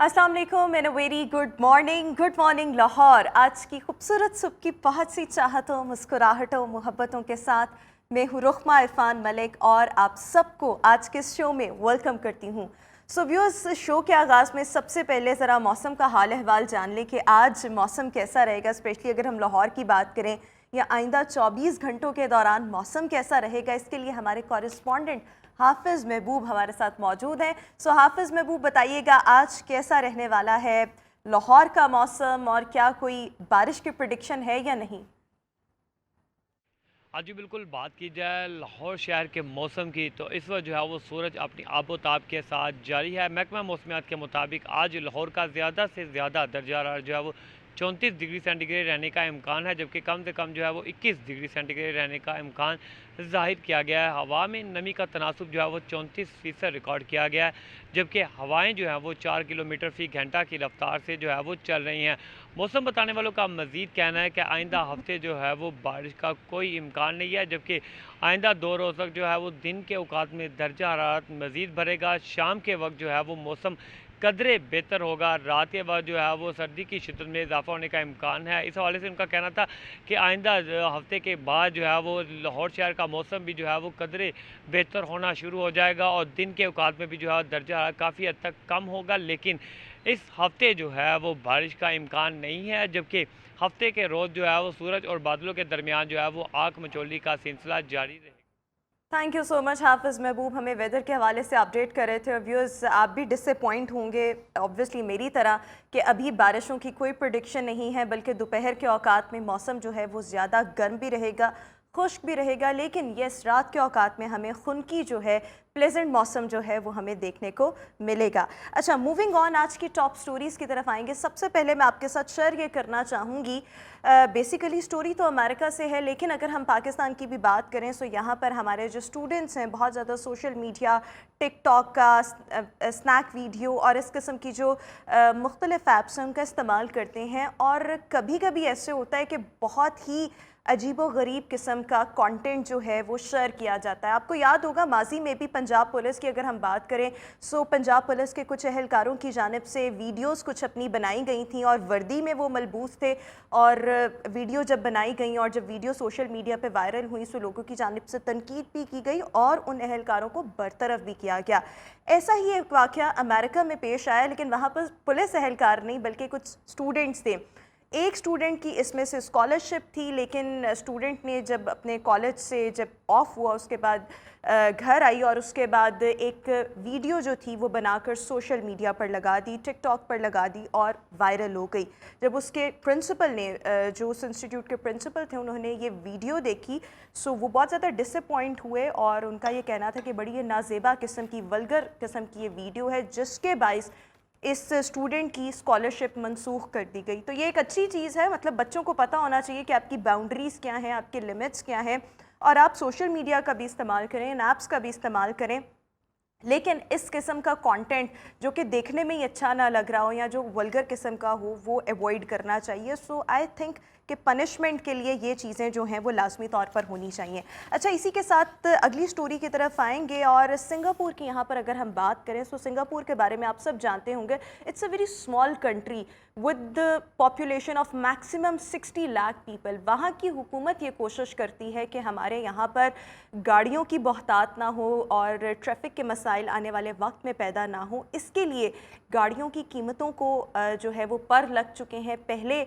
अस्सलाम वालेकुम and a very good morning Lahore. आज की खूबसूरत सुबह की बहुत सी चाहतों, मुस्कुराहटों, मोहब्बतों के साथ मैं हूँ रुखमा इरफान मलिक और आप सबको आज के शो में वेलकम करती हूँ। सो व्यूअर्स, शो के आगाज़ में सबसे पहले ज़रा मौसम का हाल अहवाल जान लें कि आज मौसम कैसा रहेगा। स्पेशली अगर हम लाहौर की बात करें या आइंदा 24 घंटों के दौरान मौसम कैसा रहेगा, इसके लिए हमारे कॉरेस्पॉन्डेंट हाफिज़ महबूब हमारे साथ मौजूद हैं। सो हाफिज़ महबूब, बताइएगा आज कैसा रहने वाला है लाहौर का मौसम और क्या कोई बारिश की प्रेडिक्शन है या नहीं? हाँ जी, बिल्कुल। बात की जाए लाहौर शहर के मौसम की तो इस वक्त जो है वो सूरज अपनी आबोताब के साथ जारी है। महकमा मौसमियात के मुताबिक आज लाहौर का ज़्यादा से ज़्यादा दर्जा हरारत जो है वो 34 डिग्री सेंटीग्रेड रहने का इम्कान है, जबकि कम से कम जो है वो 21 डिग्री सेंटीग्रेड रहने का इम्कान ज़ाहिर किया गया है। हवा में नमी का तनासुब जो है वो 34% रिकॉर्ड किया गया है, जबकि हवाएँ जो हैं वो 4 किलोमीटर फ़ी घंटा की रफ्तार से जो है वो चल रही हैं। मौसम बताने वालों का मज़ीद कहना है कि आइंदा हफ्ते जो है वो बारिश का कोई इम्कान नहीं है, जबकि आइंदा 2 रोज़ तक जो है वो दिन के औकात में दर्जा हरारत मज़ीद बढ़ेगा। शाम के वक्त जो है वो मौसम कदरे बेहतर होगा। रात के बाद जो है वो सर्दी की शिद्दत में इजाफा होने का इम्कान है। इस हवाले से उनका कहना था कि आइंदा हफ्ते के बाद जो है वो लाहौर शहर का मौसम भी जो है वो कदरे बेहतर होना शुरू हो जाएगा और दिन के औकात में भी जो है दर्जा काफ़ी हद तक कम होगा। लेकिन इस हफ्ते जो है वो बारिश का इम्कान नहीं है, जबकि हफ्ते के रोज़ जो है वो सूरज और बादलों के दरमियान जो है वो आग मचोली का सिलसिला जारी रहेगा। थैंक यू सो मच हाफिज़ महबूब, हमें वेदर के हवाले से अपडेट कर रहे थे। और व्यूअर्स, आप भी डिसअपॉइंट होंगे ऑब्वियसली मेरी तरह कि अभी बारिशों की कोई प्रेडिक्शन नहीं है, बल्कि दोपहर के औकात में मौसम जो है वो ज़्यादा गर्म भी रहेगा, खुश्क भी रहेगा। लेकिन यस, रात के औकात में हमें खुनकी जो है प्लेजेंट मौसम जो है वो हमें देखने को मिलेगा। अच्छा, मूविंग ऑन, आज की टॉप स्टोरीज़ की तरफ आएंगे। सबसे पहले मैं आपके साथ शेयर ये करना चाहूँगी, बेसिकली स्टोरी तो अमेरिका से है, लेकिन अगर हम पाकिस्तान की भी बात करें तो यहाँ पर हमारे जो स्टूडेंट्स हैं बहुत ज़्यादा सोशल मीडिया, टिकटॉक का, स्नैक वीडियो और इस किस्म की जो मुख्तलिफ ऐप्स हैं उनका इस्तेमाल करते हैं। और कभी कभी ऐसे होता है कि बहुत ही अजीबो गरीब किस्म का कंटेंट जो है वो शेयर किया जाता है। आपको याद होगा माजी में भी पंजाब पुलिस की अगर हम बात करें, सो पंजाब पुलिस के कुछ एहलकारों की जानिब से वीडियोस कुछ अपनी बनाई गई थी और वर्दी में वो मलबूस थे। और वीडियो जब बनाई गई और जब वीडियो सोशल मीडिया पे वायरल हुई तो लोगों की जानिब से तनकीद भी की गई और उन एहलकारों को बरतरफ भी किया गया। ऐसा ही एक वाक़या अमेरिका में पेश आया, लेकिन वहाँ पर पुलिस एहलकार नहीं बल्कि कुछ स्टूडेंट्स थे। एक स्टूडेंट की इसमें से स्कॉलरशिप थी, लेकिन स्टूडेंट ने जब अपने कॉलेज से जब ऑफ हुआ उसके बाद घर आई और उसके बाद एक वीडियो जो थी वो बनाकर सोशल मीडिया पर लगा दी, टिकटॉक पर लगा दी और वायरल हो गई। जब उसके प्रिंसिपल ने, जो उस इंस्टीट्यूट के प्रिंसिपल थे, उन्होंने ये वीडियो देखी, सो वो बहुत ज़्यादा डिसअपॉइंट हुए और उनका ये कहना था कि बड़ी ये नाजेबा किस्म की, वल्गर किस्म की ये वीडियो है जिसके बाइस इस स्टूडेंट की स्कॉलरशिप मनसूख कर दी गई। तो ये एक अच्छी चीज़ है, मतलब बच्चों को पता होना चाहिए कि आपकी बाउंड्रीज़ क्या हैं, आपके लिमिट्स क्या हैं, और आप सोशल मीडिया का भी इस्तेमाल करें, ऐप्स का भी इस्तेमाल करें, लेकिन इस किस्म का कंटेंट जो कि देखने में ही अच्छा ना लग रहा हो या जो वल्गर किस्म का हो वो अवॉइड करना चाहिए। सो आई थिंक कि पनिशमेंट के लिए ये चीज़ें जो हैं वो लाजमी तौर पर होनी चाहिए। अच्छा, इसी के साथ अगली स्टोरी की तरफ आएंगे और सिंगापुर की यहाँ पर अगर हम बात करें तो सिंगापुर के बारे में आप सब जानते होंगे। It's a very small country with population of maximum 60 lakh people. वहाँ की हुकूमत ये कोशिश करती है कि हमारे यहाँ पर गाड़ियों की बहुतात ना हो और ट्रैफिक के मसाइल आने वाले वक्त में पैदा ना हो। इसके लिए गाड़ियों की कीमतों को जो है वो पर लग चुके हैं। पहले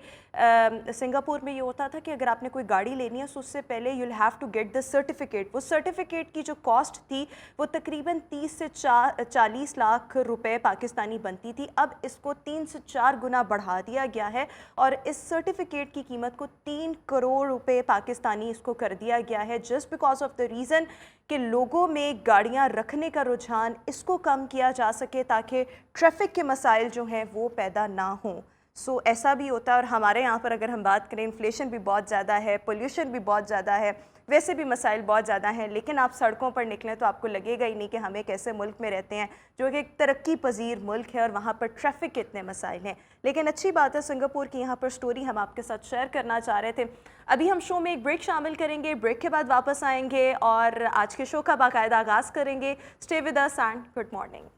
सिंगापुर में ये होता था कि अगर आपने कोई गाड़ी लेनी है तो उससे पहले you will have to get the certificate. वो सर्टिफिकेट की जो कॉस्ट थी वो तकरीबन 30 से 40 लाख रुपए पाकिस्तानी बनती थी। अब इसको 3 से 4 गुना बढ़ा दिया गया है और इस सर्टिफिकेट की कीमत को 3 करोड़ रुपए पाकिस्तानी इसको कर दिया गया है, just because of the reason कि लोगों में गाड़ियां रखने का रुझान, इसको कम किया जा सके ताकि ट्रैफिक के मसाइल जो हैं वो पैदा ना हों। सो ऐसा भी होता है। और हमारे यहाँ पर अगर हम बात करें, इन्फ्लेशन भी बहुत ज़्यादा है, पोल्यूशन भी बहुत ज़्यादा है, वैसे भी मसाइल बहुत ज़्यादा हैं, लेकिन आप सड़कों पर निकलें तो आपको लगेगा ही नहीं कि हम एक ऐसे मुल्क में रहते हैं जो कि एक तरक्की पजीर मुल्क है और वहाँ पर ट्रैफिक के इतने मसाइल हैं। लेकिन अच्छी बात है, सिंगापुर की यहाँ पर स्टोरी हम आपके साथ शेयर करना चाह रहे थे। अभी हम शो में एक ब्रेक शामिल करेंगे, ब्रेक के बाद वापस आएंगे और आज के शो का बाकायदा आगाज़ करेंगे। Stay with us and good morning.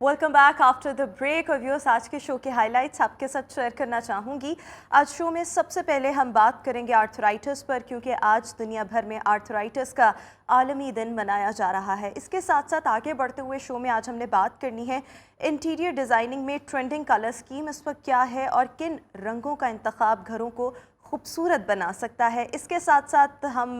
Welcome back after the break. और व्यूअर्स, आज के शो के हाइलाइट्स आपके साथ शेयर करना चाहूँगी। आज शो में सबसे पहले हम बात करेंगे आर्थराइटिस पर, क्योंकि आज दुनिया भर में आर्थराइटिस का आलमी दिन मनाया जा रहा है। इसके साथ साथ आगे बढ़ते हुए शो में आज हमने बात करनी है इंटीरियर डिज़ाइनिंग में ट्रेंडिंग कलर स्कीम इस वक्त क्या है और किन रंगों का इंतखाब घरों को खूबसूरत बना सकता है। इसके साथ साथ हम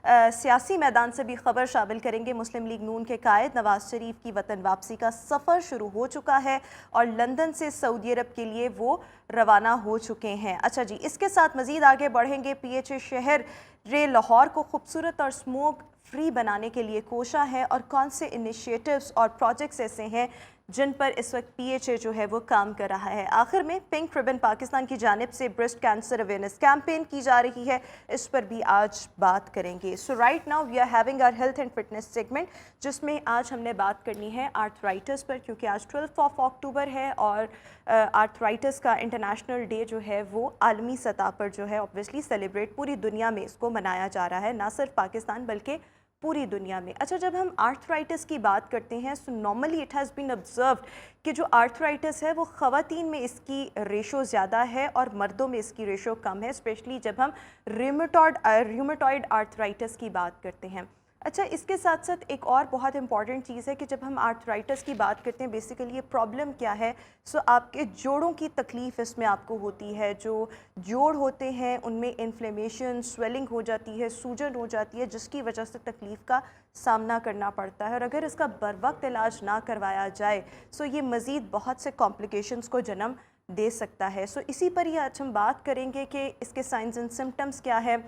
सियासी मैदान से भी खबर शामिल करेंगे। मुस्लिम लीग नून के कायद नवाज शरीफ की वतन वापसी का सफ़र शुरू हो चुका है और लंदन से सऊदी अरब के लिए वो रवाना हो चुके हैं। अच्छा जी, इसके साथ मज़ीद आगे बढ़ेंगे। PHA शहर रे लाहौर को खूबसूरत और स्मोक फ्री बनाने के लिए कोशा है और कौन से इनिशिएटिव्स और प्रोजेक्ट्स ऐसे हैं जिन पर इस वक्त PHA जो है वो काम कर रहा है। आखिर में पिंक रिबन पाकिस्तान की जानिब से ब्रेस्ट कैंसर अवेयरनेस कैंपेन की जा रही है, इस पर भी आज बात करेंगे। So right now we are having our health and fitness segment, जिसमें आज हमने बात करनी है आर्थराइटिस पर, क्योंकि आज 12 अक्टूबर है और आर्थराइटिस का इंटरनेशनल डे जो है वो आलमी सतह पर जो है ऑब्वियसली सेलिब्रेट पूरी दुनिया में इसको मनाया जा रहा है, ना सिर्फ पाकिस्तान बल्कि पूरी दुनिया में। अच्छा, जब हम आर्थराइटिस की बात करते हैं so normally it has been observed कि जो आर्थराइटिस है वो ख़वातीन में इसकी रेशो ज़्यादा है और मर्दों में इसकी रेशो कम है, स्पेशली जब हम रूमेटॉइड आर्थराइटिस की बात करते हैं। अच्छा, इसके साथ साथ एक और बहुत इंपॉर्टेंट चीज़ है कि जब हम आर्थराइटिस की बात करते हैं बेसिकली ये प्रॉब्लम क्या है। सो आपके जोड़ों की तकलीफ़ इसमें आपको होती है। जो जोड़ होते हैं उनमें इन्फ्लेमेशन, स्वेलिंग हो जाती है, सूजन हो जाती है, जिसकी वजह से तकलीफ़ का सामना करना पड़ता है और अगर इसका बर वक्त इलाज ना करवाया जाए सो ये मज़ीद बहुत से कॉम्प्लिकेशंस को जन्म दे सकता है। सो इसी पर ही आज हम बात करेंगे कि इसके साइंस एंड सिम्टम्स क्या है,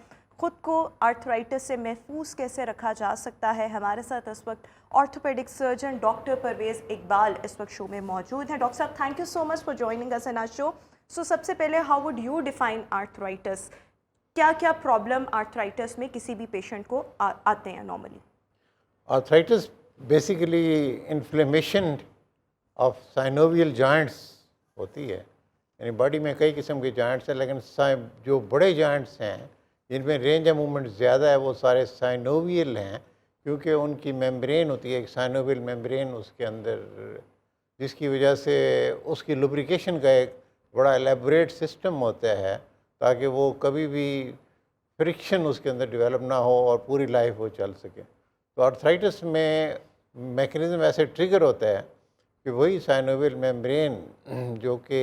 ख़ुद को आर्थराइटिस से महफूज कैसे रखा जा सकता है। हमारे साथ इस वक्त orthopedic surgeon doctor Parvez Iqbal इस वक्त शो में मौजूद हैं। डॉक्टर साहब, thank you so much for joining us in our show. So सबसे पहले, how would you define arthritis? क्या क्या प्रॉब्लम आर्थराइटिस में किसी भी पेशेंट को आते हैं normally? Arthritis basically inflammation of synovial joints होती है, यानी बॉडी में कई किस्म के जॉइंट्स हैं, लेकिन जो बड़े जॉइंट्स हैं जिनमें रेंज ऑफ मूवमेंट ज़्यादा है वो सारे साइनोवियल हैं, क्योंकि उनकी मेम्ब्रेन होती है, एक साइनोवियल मेम्ब्रेन उसके अंदर, जिसकी वजह से उसकी लुब्रिकेशन का एक बड़ा एलेबोरेट सिस्टम होता है ताकि वो कभी भी फ्रिक्शन उसके अंदर डेवलप ना हो और पूरी लाइफ वो चल सके। तो आर्थराइटिस में मैकेनिज़्म ऐसे ट्रिगर होता है कि वही साइनोवियल मेम्ब्रेन जो कि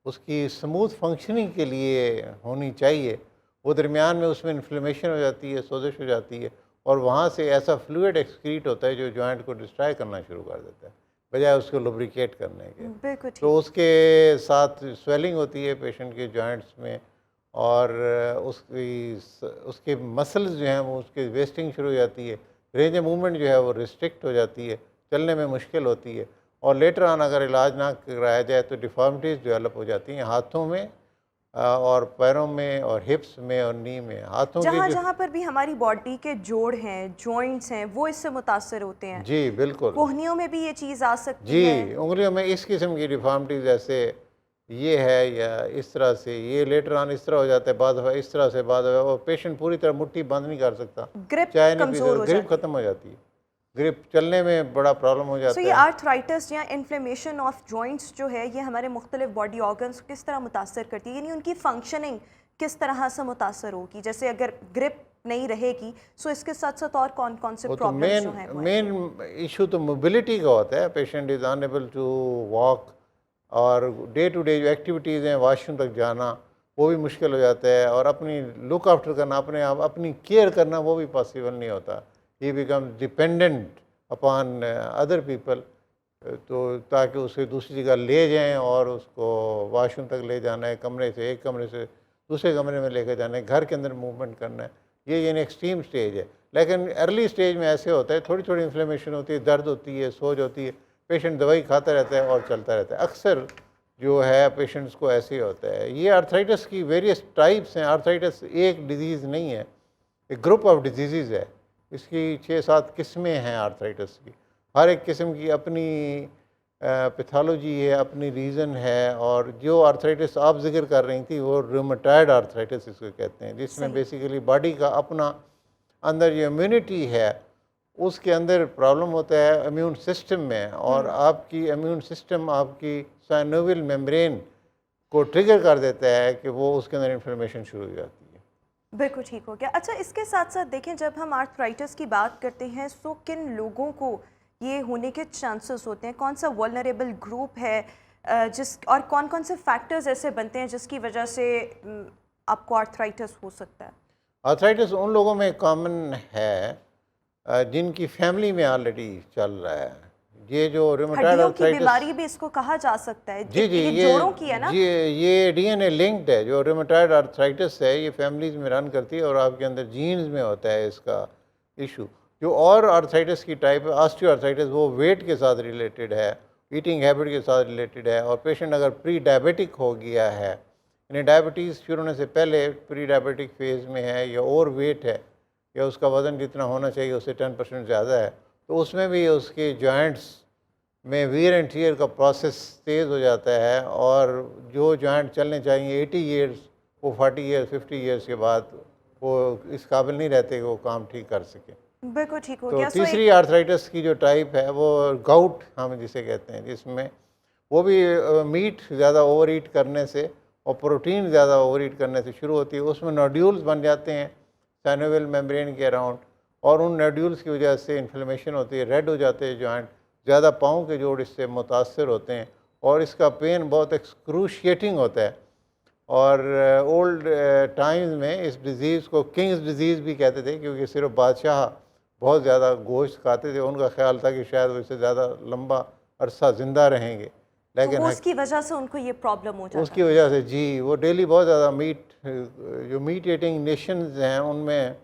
उसकी स्मूथ फंक्शनिंग के लिए होनी चाहिए, वो दरमियान में उसमें इन्फ्लेमेशन हो जाती है, सोजिश हो जाती है और वहाँ से ऐसा फ्लूइड एक्सक्रीट होता है जो जॉइंट को डिस्ट्रॉय करना शुरू कर देता है बजाय उसको लुब्रिकेट करने के। तो उसके साथ स्वेलिंग होती है पेशेंट के जॉइंट्स में और उसके मसल्स जो हैं वो उसके वेस्टिंग शुरू हो जाती है, रेंज ऑफ मूवमेंट जो है वो रिस्ट्रिक्ट हो जाती है, चलने में मुश्किल होती है और लेटर ऑन अगर इलाज ना कराया जाए तो डिफॉर्मिटीज़ डेवलप हो जाती हैं हाथों में और पैरों में और हिप्स में और नी में। हाथों के जहाँ पर भी हमारी बॉडी के जोड़ हैं, जॉइंट्स हैं, वो इससे मुतासर होते हैं। जी बिल्कुल। कोहनियों में भी ये चीज़ आ सकती है। जी, उंगलियों में इस किस्म की डिफॉर्मिटीज़ जैसे ये है या इस तरह से, ये लेटर ऑन इस तरह हो जाता है, बाद इस तरह से, बाद और पेशेंट पूरी तरह मुट्ठी बंद नहीं कर सकता, ग्रिप चाहे ग्रिप खत्म हो जाती है, ग्रिप चलने में बड़ा प्रॉब्लम हो जाता है। ये आर्थराइटिस या इन्फ्लेमेशन ऑफ जॉइंट्स जो है ये हमारे मुख्तलिफ बॉडी ऑर्गन्स को किस तरह मुतासर करती है, यानी उनकी फंक्शनिंग किस तरह से मुतासर होगी? जैसे अगर ग्रिप नहीं रहेगी सो इसके साथ साथ और कौन कौन से प्रॉब्लम्स जो हैं? मेन इशू तो मोबिलिटी का होता है, patient is unable to walk और डे टू डे जो एक्टिविटीज़ हैं, वॉशरूम तक जाना वो भी मुश्किल हो जाता है और अपनी लुक आफ्टर करना, अपने आप अपनी केयर करना वो भी पॉसिबल नहीं होता। He become dependent upon other people, तो ताकि उसे दूसरी जगह ले जाएं और उसको वॉशरूम तक ले जाना है, कमरे से एक कमरे से दूसरे कमरे में लेकर जाना है, घर के अंदर मूवमेंट करना है, ये यानी एक्सट्रीम स्टेज है। लेकिन अर्ली स्टेज में ऐसे होता है, थोड़ी थोड़ी इन्फ्लेमेशन होती है, दर्द होती है, सोज होती है, पेशेंट दवाई खाता रहता है और चलता रहता है। अक्सर जो है पेशेंट्स को ऐसे ही होता है। ये आर्थराइटिस की वेरियस टाइप्स हैं। आर्थराइटिस एक डिजीज़ नहीं है, एक ग्रुप ऑफ डिजीज़ है। इसकी 6-7 किस्में हैं आर्थराइटिस की, हर एक किस्म की अपनी पैथोलॉजी है, अपनी रीज़न है। और जो आर्थराइटिस आप जिक्र कर रही थी वो रूमेटॉइड आर्थराइटिस इसको कहते हैं, जिसमें बेसिकली बॉडी का अपना अंदर जो इम्यूनिटी है उसके अंदर प्रॉब्लम होता है इम्यून सिस्टम में, और आपकी इम्यून सिस्टम आपकी साइनोवियल मेम्ब्रेन को ट्रिगर कर देता है कि वो उसके अंदर इन्फ्लेमेशन शुरू हो जाती है। बिल्कुल ठीक हो गया। अच्छा, इसके साथ साथ देखें, जब हम आर्थराइटिस की बात करते हैं तो किन लोगों को ये होने के चांसेस होते हैं, कौन सा वल्नरेबल ग्रुप है जिस और कौन कौन से फैक्टर्स ऐसे बनते हैं जिसकी वजह से आपको आर्थराइटिस हो सकता है? आर्थराइटिस उन लोगों में कॉमन है जिनकी फैमिली में ऑलरेडी चल रहा है। ये जो रूमेटॉइड हड्डियों की आर्थराइटिस, बीमारी भी इसको कहा जा सकता है। जी जी, ये ये जोड़ों की है ना? ये डीएनए लिंक्ड है। जो रूमेटॉइड आर्थराइटिस है ये फैमिलीज में रन करती है और आपके अंदर जीन्स में होता है इसका इशू। जो और आर्थराइटिस की टाइप है ऑस्टियो आर्थराइटिस, वो वेट के साथ रिलेटेड है, ईटिंग हैबिट के साथ रिलेटेड है, और पेशेंट अगर प्री डायबिटिक हो गया है, यानी डायबिटीज़ शुरू होने से पहले प्री डायबिटिक फेज़ में है, या ओवर वेट है, या उसका वज़न जितना होना चाहिए उससे 10% ज़्यादा है, तो उसमें भी उसके जॉइंट्स में वीयर एंड टीयर का प्रोसेस तेज़ हो जाता है, और जो जॉइंट चलने चाहिए 80 ईयर्स, वो 40 ईयर्स 50 ईयर्स के बाद वो इस काबिल नहीं रहते कि वो काम ठीक कर सके। बिल्कुल ठीक हो तो गया। तीसरी आर्थराइटिस की जो टाइप है वो गाउट हम जिसे कहते हैं, जिसमें वो भी मीट ज़्यादा ओवर ईट करने से और प्रोटीन ज़्यादा ओवर ईट करने से शुरू होती है। उसमें नोड्यूल्स बन जाते हैं साइनोवियल मेम्ब्रेन के अराउंड, और उन नोड्यूल्स की वजह से इन्फ्लेमेशन होती है, रेड हो जाते हैं जॉइंट, ज़्यादा पाँव के जोड़ इससे मुतासर होते हैं, और इसका पेन बहुत एक्सक्रूशिएटिंग होता है। और ओल्ड टाइम्स में इस डिज़ीज़ को किंग्स डिज़ीज़ भी कहते थे, क्योंकि सिर्फ बादशाह बहुत ज़्यादा गोश्त खाते थे, उनका ख्याल था कि शायद वो इससे ज़्यादा लंबा अरसा ज़िंदा रहेंगे, लेकिन तो उसकी वजह से उनको ये प्रॉब्लम हो जाता उसकी वजह से जी वो डेली बहुत ज़्यादा जो मीट ईटिंग नेशंस हैं उनमें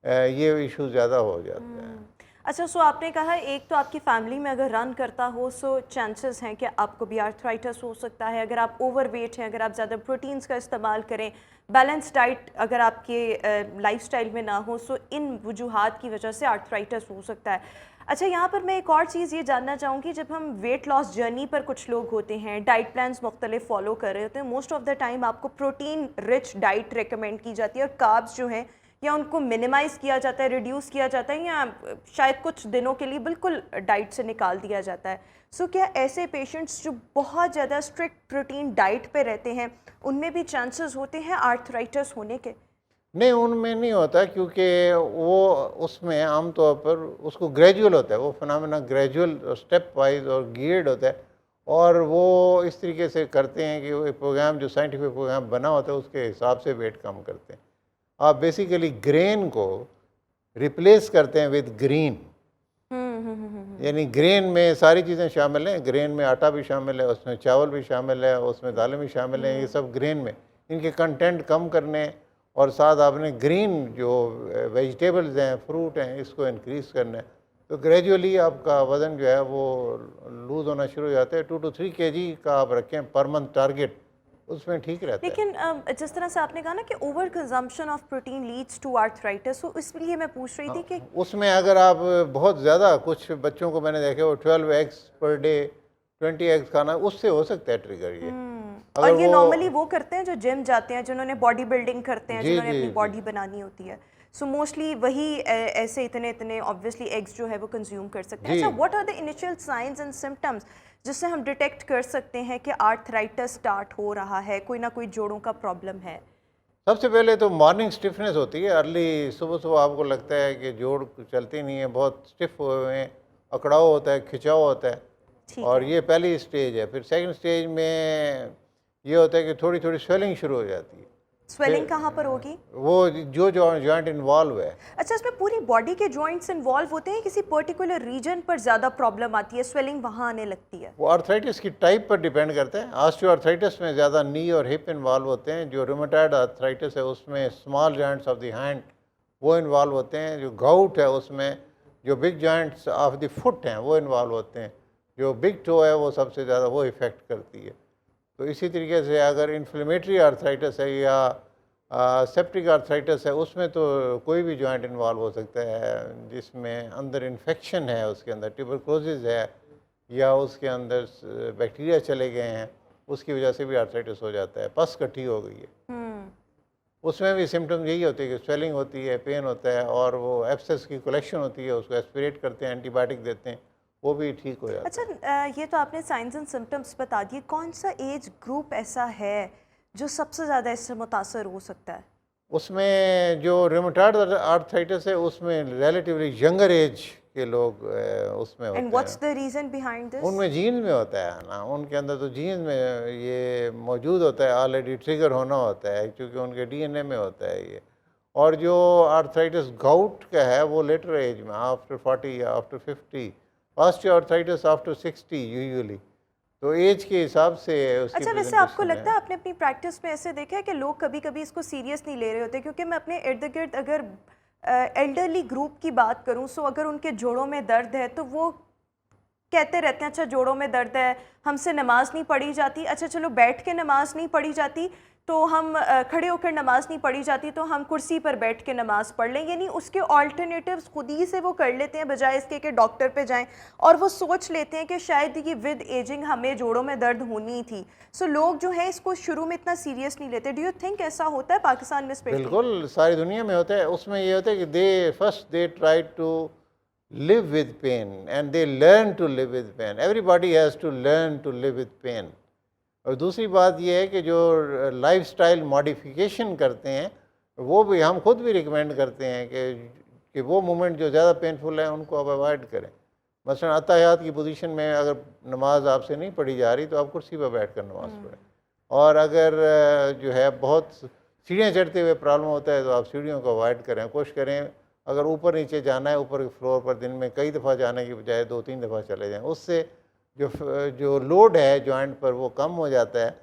ये इशू ज़्यादा हो जाता है। अच्छा, सो आपने कहा एक तो आपकी फैमिली में अगर रन करता हो सो चांसेस हैं कि आपको भी आर्थराइटिस हो सकता है। अगर आप ओवरवेट हैं, अगर आप ज़्यादा प्रोटीन्स का इस्तेमाल करें, बैलेंस डाइट अगर आपके लाइफस्टाइल में ना हो, सो इन वजूहात की वजह से आर्थराइटिस हो सकता है। अच्छा, यहाँ पर मैं एक और चीज़ ये जानना चाहूँगी, जब हम वेट लॉस जर्नी पर कुछ लोग होते हैं, डाइट प्लान्स मुख्तलिफ फॉलो कर रहे होते हैं, मोस्ट ऑफ द टाइम आपको प्रोटीन रिच डाइट रिकमेंड की जाती है, और कार्ब्स जो हैं या उनको मिनिमाइज़ किया जाता है, रिड्यूस किया जाता है, या शायद कुछ दिनों के लिए बिल्कुल डाइट से निकाल दिया जाता है। सो क्या ऐसे पेशेंट्स जो बहुत ज़्यादा स्ट्रिक्ट प्रोटीन डाइट पे रहते हैं उनमें भी चांसेस होते हैं आर्थराइटिस होने के? नहीं, उनमें नहीं होता, क्योंकि वो उसमें आमतौर पर उसको ग्रेजुअल होता है, वो फिनोमेना ग्रेजुअल स्टेप वाइज और गियर्ड होता है, और वो इस तरीके से करते हैं कि वो एक प्रोग्राम जो साइंटिफिक प्रोग्राम बना होता है उसके हिसाब से वेट कम करते हैं। आप बेसिकली ग्रेन को रिप्लेस करते हैं विद ग्रीन, यानी ग्रेन में सारी चीज़ें शामिल हैं, ग्रेन में आटा भी शामिल है, उसमें चावल भी शामिल है, उसमें दालें भी शामिल हैं, ये सब ग्रेन में, इनके कंटेंट कम करने, और साथ आपने ग्रीन जो वेजिटेबल्स हैं, फ्रूट हैं, इसको इंक्रीज़ करना है, तो ग्रेजुअली आपका वज़न जो है वो लूज़ होना शुरू हो जाता है। 2 to 3 kg का आप रखें पर मंथ टारगेट, उसमें ठीक रहता है। लेकिन जिस तरह से आपने कहा ना कि over consumption of protein leads to arthritis, तो इसलिए मैं पूछ रही थी कि उसमें अगर आप बहुत ज़्यादा, कुछ बच्चों को मैंने देखे वो 12 एग्स पर डे, 20 एग्स खाना, उससे हो सकता है ट्रिगर ये। और ये नॉर्मली वो करते हैं जो जिम जाते हैं, जिन्होंने बॉडी बिल्डिंग करते हैं, जी, जिन्होंने जी, अपनी जी। बॉडी बनानी होती है, सो मोस्टली वही ऐसे इतने इतने ऑब्वियसली एग्स जो है वो कंज्यूम कर सकते हैं। जी। अच्छा, what are the initial signs and symptoms जिससे हम डिटेक्ट कर सकते हैं कि आर्थराइटिस स्टार्ट हो रहा है, कोई ना कोई जोड़ों का प्रॉब्लम है? सबसे पहले तो मॉर्निंग स्टिफनेस होती है, अर्ली सुबह सुबह आपको लगता है कि जोड़ चलती नहीं है, बहुत स्टिफ हुए हैं, अकड़ाव होता है, खिंचाव होता है, ठीक और है। ये पहली स्टेज है। फिर सेकंड स्टेज में ये होता है कि थोड़ी थोड़ी स्वेलिंग शुरू हो जाती है, स्वेलिंग कहाँ पर होगी? वो जो जॉइंट इन्वॉल्व है। अच्छा, इसमें पूरी बॉडी के जॉइंट्स इन्वॉल्व होते हैं, किसी पर्टिकुलर रीजन पर ज़्यादा प्रॉब्लम आती है, स्वेलिंग वहाँ आने लगती है? वो आर्थराइटिस की टाइप पर डिपेंड करता है। ऑस्टियो आर्थराइटिस में ज़्यादा नी और हिप इन्वॉल्व होते हैं, जो रूमेटॉइड आर्थराइटिस है उसमें small joints of the hand वो इन्वॉल्व होते हैं, जो गाउट है उसमें जो big joints of the foot हैं वो इन्वॉल्व होते हैं, जो बिग टो है वो सबसे ज़्यादा वो इफ़ेक्ट करती है। तो इसी तरीके से अगर इन्फ्लेमेटरी आर्थराइटिस है या सेप्टिक आर्थराइटिस है, उसमें तो कोई भी जॉइंट इन्वॉल्व हो सकता है जिसमें अंदर इन्फेक्शन है, उसके अंदर ट्यूबरकुलोसिस है, या उसके अंदर बैक्टीरिया चले गए हैं, उसकी वजह से भी आर्थराइटिस हो जाता है, पस इकट्ठी हो गई है। उसमें भी सिम्टम्स यही होते हैं कि स्वेलिंग होती है, पेन होता है और वो एब्सेस की कलेक्शन होती है, उसको एस्पिरेट करते हैं, एंटीबायोटिक देते हैं, वो भी ठीक हो जाता अच्छा है। ये तो आपने साइंस एंड सिम्टम्स बता दिए, कौन सा एज ग्रुप ऐसा है जो सबसे ज़्यादा इससे मुतासर हो सकता है? उसमें जो रूमेटॉइड आर्थराइटिस है उसमें रिलेटिवली यंगर एज के लोग उसमें एंड होते व्हाट्स हैं। The reason behind this? उनमें जीन्स में होता है ना, उनके अंदर तो जीन्स में ये मौजूद होता है, ऑलरेडी ट्रिगर होना होता है क्योंकि उनके डीएनए में होता है ये। और जो आर्थराइटिस गाउट का है वो लेटर एज में, आफ्टर 40 या आफ्टर 50, ऑस्टियोआर्थराइटिस आफ्टर 60 यूजुअली। तो एज के हिसाब से उसकी अच्छा वैसे आपको प्रेजेंटेशन लगता है। है आपने अपनी प्रैक्टिस में ऐसे देखा है कि लोग कभी कभी इसको सीरियस नहीं ले रहे होते? क्योंकि मैं अपने इर्द गिर्द अगर एल्डरली ग्रुप की बात करूं, सो अगर उनके जोड़ों में दर्द है तो वो कहते रहते हैं अच्छा जोड़ों में दर्द है, हमसे नमाज नहीं पढ़ी जाती, अच्छा चलो बैठ के नमाज नहीं पढ़ी जाती तो हम खड़े होकर नमाज नहीं पढ़ी जाती तो हम कुर्सी पर बैठ के नमाज पढ़ लें, यानी उसके ऑल्टरनेटिव्स खुद ही से वो कर लेते हैं बजाय इसके कि डॉक्टर पे जाएं। और वो सोच लेते हैं कि शायद ये विद एजिंग हमें जोड़ों में दर्द होनी थी। सो लोग जो है इसको शुरू में इतना सीरियस नहीं लेते। डू यू थिंक ऐसा होता है पाकिस्तान में स्पेशली? बिल्कुल सारी दुनिया में होता है। उसमें ये होता है कि they try to live with pain and they learn to live with pain. Everybody has to learn to live with pain. और दूसरी बात ये है कि जो लाइफस्टाइल मॉडिफिकेशन करते हैं वो भी हम खुद भी रिकमेंड करते हैं कि वो मोमेंट जो ज़्यादा पेनफुल है उनको आप अवॉइड करें। मसलन अत्तहियात की पोजीशन में अगर नमाज आपसे नहीं पढ़ी जा रही तो आप कुर्सी पर बैठ कर नमाज पढ़ें। और अगर जो है बहुत सीढ़ियाँ चढ़ते हुए प्रॉब्लम होता है तो आप सीढ़ियों को अवॉइड करें। कोशिश करें अगर ऊपर नीचे जाना है, ऊपर के फ्लोर पर दिन में कई दफ़ा जाने की बजाय 2-3 दफ़ा चले जाएं। उससे जो लोड है जॉइंट पर वो कम हो जाता है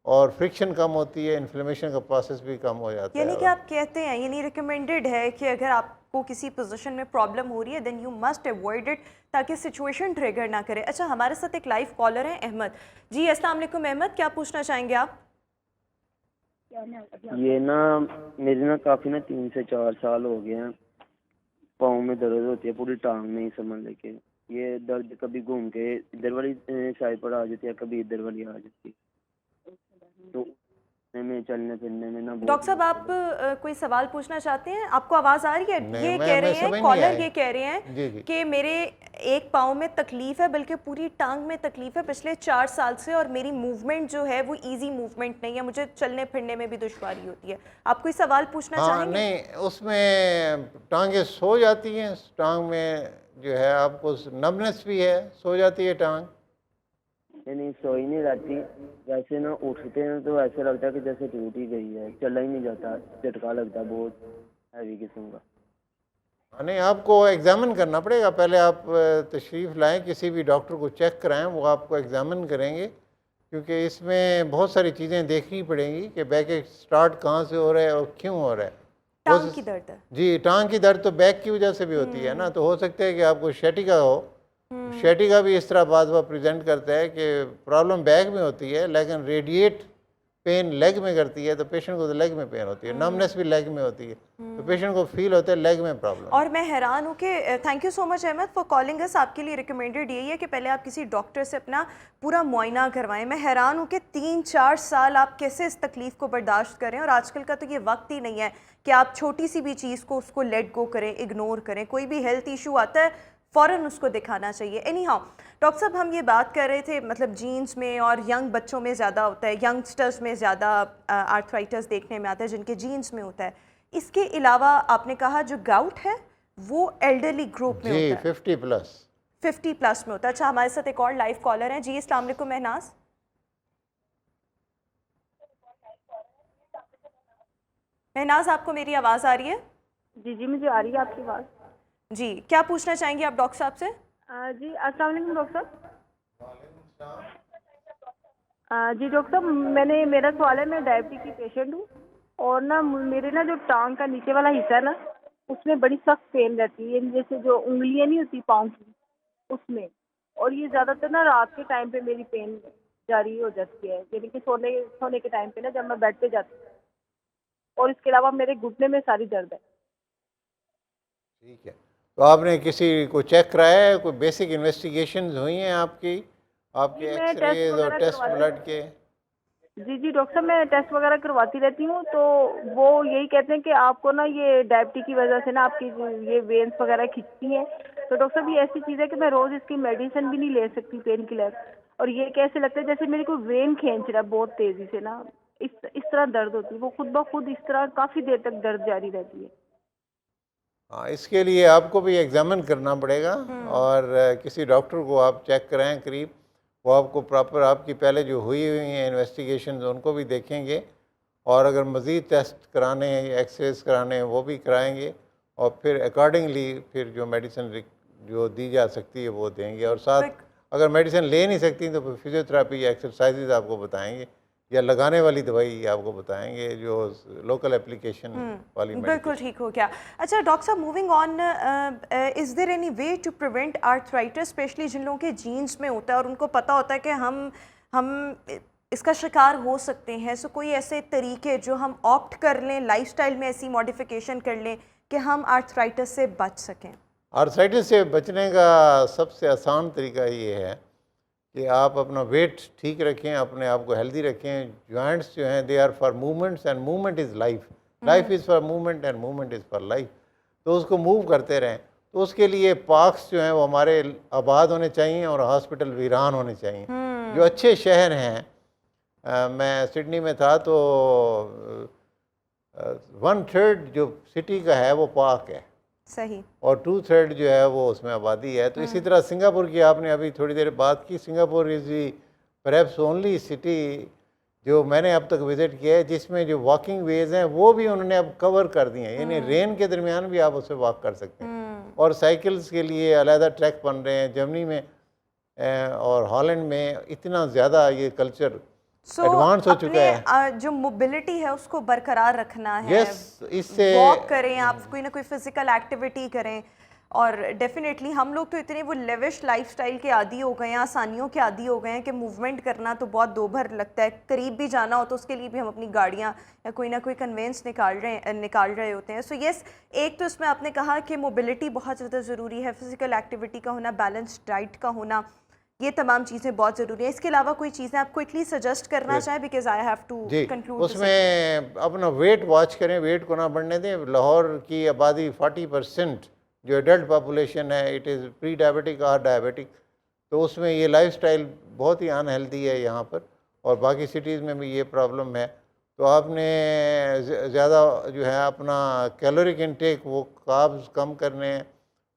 और फ्रिक्शन कम होती है, इन्फ्लेमेशन का प्रोसेस भी कम हो जाता है। यानी कि आप कहते हैं, यानी रिकमेंडेड है कि अगर आपको किसी पोजीशन में प्रॉब्लम हो रही है then you must avoid it ताकि सिचुएशन ट्रिगर ना करे। अच्छा हमारे साथ एक लाइव कॉलर है अहमद जी। अस्सलाम वालेकुम अहमद, क्या पूछना चाहेंगे आप? ये ना मेरे ना काफ़ी ना 3 से 4 साल हो गए हैं, पाँव में दर्द होती है, पूरी टांग में ही समझ लेके। ये दर्द कभी घूम के इधर वाली साइड पर आ जाती है, कभी इधर वाली आ जाती है। तो में चलने फिरने में ना डॉक्टर साहब आप कोई सवाल पूछना चाहते हैं? आपको आवाज़ आ रही है? नहीं, ये मैं कह रहे समझ हैं नहीं कॉलर, आई। ये कह रहे हैं जी जी। कि मेरे एक पाँव में तकलीफ़ है बल्कि पूरी टांग में तकलीफ़ है पिछले 4 साल से, और मेरी मूवमेंट जो है वो इजी मूवमेंट नहीं है, मुझे चलने फिरने में भी दुश्वारी होती है। आप कोई सवाल पूछना हाँ चाहेंगे? नहीं, उसमें टांगें सो जाती हैं, टांग में जो है आपको नमनेस भी है, सो जाती है टांग। नहीं सो ही नहीं रहती। वैसे ना उठते हैं तो ऐसा लगता है कि जैसे टूट ही गई है, चला ही नहीं जाता, झटका लगता है बहुत हैवी किस्म का। नहीं, आपको एग्जामिन करना पड़ेगा। पहले आप तशरीफ़ लाएं, किसी भी डॉक्टर को चेक कराएं, वो आपको एग्जामिन करेंगे क्योंकि इसमें बहुत सारी चीज़ें देखनी पड़ेंगी कि बैक एक स्टार्ट कहाँ से हो रहा है और क्यों हो रहा है। टांग की दर्द है। जी, टांग की दर्द तो बैक की वजह से भी होती है ना, तो हो सकता है कि आपको शैटिका हो। शैटिका भी इस तरह बात प्रेजेंट करता है कि प्रॉब्लम बैक में होती है लेकिन रेडिएट पेन लेग में करती है, तो पेशेंट को तो लेग में पेन होती है, नमनेस भी लेग में होती है, तो पेशेंट को फील होता है लेग में प्रॉब्लम। और मैं हैरान हूँ कि thank you so much Ahmed for calling us. आपके लिए रिकमेंडेड यही है कि पहले आप किसी डॉक्टर से अपना पूरा मुआयना करवाएं। मैं हैरान हूँ कि 3-4 साल आप कैसे इस तकलीफ़ को बर्दाश्त करें, और आजकल का तो ये वक्त ही नहीं है कि आप छोटी सी भी चीज़ को उसको लेट गो करें, इग्नोर करें। कोई भी हेल्थ इशू आता है फ़ौरन उसको दिखाना चाहिए। एनी हाउ डॉक्टर साहब, हम ये बात कर रहे थे मतलब जीन्स में और यंग बच्चों में ज़्यादा होता है, यंगस्टर्स में ज़्यादा आर्थराइटिस देखने में आता है जिनके जीन्स में होता है। इसके अलावा आपने कहा जो गाउट है वो एल्डरली ग्रुप में जी, होता है, 50+। 50+ में होता है। अच्छा हमारे साथ एक और लाइव कॉलर हैं जी। अस्सलाम वालेकुम महनाज। महनाज, आपको मेरी आवाज़ आ रही है? जी जी मुझे आ रही है आपकी आवाज़। जी, क्या पूछना चाहेंगी आप डॉक्टर साहब से? जी अस्सलाम वालेकुम डॉक्टर साहब। जी डॉक्टर साहब, मेरा सवाल है, मैं डायबिटीज की पेशेंट हूँ और ना मेरे ना जो टांग का नीचे वाला हिस्सा है ना उसमें बड़ी सख्त पेन रहती है, जैसे जो उंगलियां नहीं होती पाँव की उसमें। और ये ज़्यादातर ना रात के टाइम पे मेरी पेन जारी हो जाती है, यानी कि सोने के टाइम पे ना जब मैं बेड पे जाती हूँ। और इसके अलावा मेरे घुटने में सारी दर्द है। ठीक है, तो आपने किसी को चेक कराया है? कोई बेसिक इन्वेस्टिगेशंस हुई हैं आपकी, आपके जी, मैं टेस्ट एक्सरेज और वगैरह टेस्ट करवाया। ब्लड के? जी जी डॉक्टर साहब, मैं टेस्ट वगैरह करवाती रहती हूँ, तो वो यही कहते हैं कि आपको ना ये डायबिटीज की वजह से ना आपकी ये वेन्स वगैरह खिंचती हैं। तो डॉक्टर साहब ये ऐसी चीज़ है कि मैं रोज़ इसकी मेडिसिन भी नहीं ले सकती, पेन किलर। और ये कैसे लगता है जैसे मेरी कोई वेन खींच रहा है बहुत तेज़ी से ना, इस तरह दर्द होती है, वो खुद ब खुद इस तरह काफ़ी देर तक दर्द जारी रहती है। हाँ, इसके लिए आपको भी एग्जामिन करना पड़ेगा और किसी डॉक्टर को आप चेक कराएं करीब। वो आपको प्रॉपर आपकी पहले जो हुई हैं इन्वेस्टिगेशन उनको भी देखेंगे, और अगर मज़ीद टेस्ट कराने हैं या एक्सरेज कराने हैं वो भी कराएंगे, और फिर अकॉर्डिंगली फिर जो मेडिसिन जो दी जा सकती है वो देंगे। और साथ अगर मेडिसिन ले नहीं सकती तो फिर फिजियोथेरेपी या एक्सरसाइजेज आपको बताएंगे, या लगाने वाली दवाई आपको बताएंगे जो लोकल एप्लीकेशन वाली बिल्कुल ठीक हो गया। अच्छा डॉक्टर साहब, moving on, is there any way to prevent arthritis, especially जिन लोगों के जीन्स में होता है और उनको पता होता है कि हम इसका शिकार हो सकते हैं। सो कोई ऐसे तरीके जो हम ऑप्ट कर लें, लाइफस्टाइल में ऐसी मॉडिफिकेशन कर लें कि हम आर्थराइटिस से बच सकें? आर्थराइटिस से बचने का सबसे आसान तरीका ये है कि आप अपना वेट ठीक रखें, अपने आप को हेल्दी रखें। जॉइंट्स जो हैं they are for movements and movement is life, life is for movement and movement is for life. तो उसको मूव करते रहें। तो उसके लिए पार्क्स जो हैं वो हमारे आबाद होने चाहिए और हॉस्पिटल वीरान होने चाहिए। जो अच्छे शहर हैं, मैं सिडनी में था तो 1/3 जो सिटी का है वो पार्क है, सही, और 2/3 जो है वो उसमें आबादी है। तो इसी तरह सिंगापुर की आपने अभी थोड़ी देर बात की। Singapore is the perhaps only city जो मैंने अब तक विज़िट किया है जिसमें जो वॉकिंग वेज हैं वो भी उन्होंने अब कवर कर दिए हैं, यानी रेन के दरमियान भी आप उससे वॉक कर सकते हैं। और साइकिल्स के लिए अलहदा ट्रैक बन रहे हैं जर्मनी में और हॉलैंड में। इतना ज़्यादा ये कल्चर एडवांस हो चुका है। जो मोबिलिटी है उसको बरकरार रखना है। यस, इससे वॉक करें, आप कोई ना कोई फिजिकल एक्टिविटी करें। और डेफिनेटली हम लोग तो इतने वो लेविश लाइफस्टाइल के आदी हो गए हैं, आसानियों के आदी हो गए हैं कि मूवमेंट करना तो बहुत दोभर लगता है। करीब भी जाना हो तो उसके लिए भी हम अपनी गाड़ियाँ या कोई ना कोई कन्वेंस निकाल रहे होते हैं। सो यस, एक तो इसमें आपने कहा कि मोबिलिटी बहुत ज़्यादा ज़रूरी है, फिजिकल एक्टिविटी का होना, बैलेंस्ड डाइट का होना, ये तमाम चीज़ें बहुत ज़रूरी है। इसके अलावा कोई चीज़ें आप क्विकली सजेस्ट करना चाहें, because I have to conclude. उसमें अपना वेट वॉच करें, वेट को ना बढ़ने दें। लाहौर की आबादी 40% जो एडल्ट पॉपुलेशन है इट इज़ प्री डायबिटिक और डायबिटिक। तो उसमें ये लाइफस्टाइल बहुत ही अनहेल्दी है यहाँ पर, और बाकी सिटीज़ में भी ये प्रॉब्लम है। तो आपने ज़्यादा जो है अपना कैलोरिक इनटेक वो कार्ब्स कम करने हैं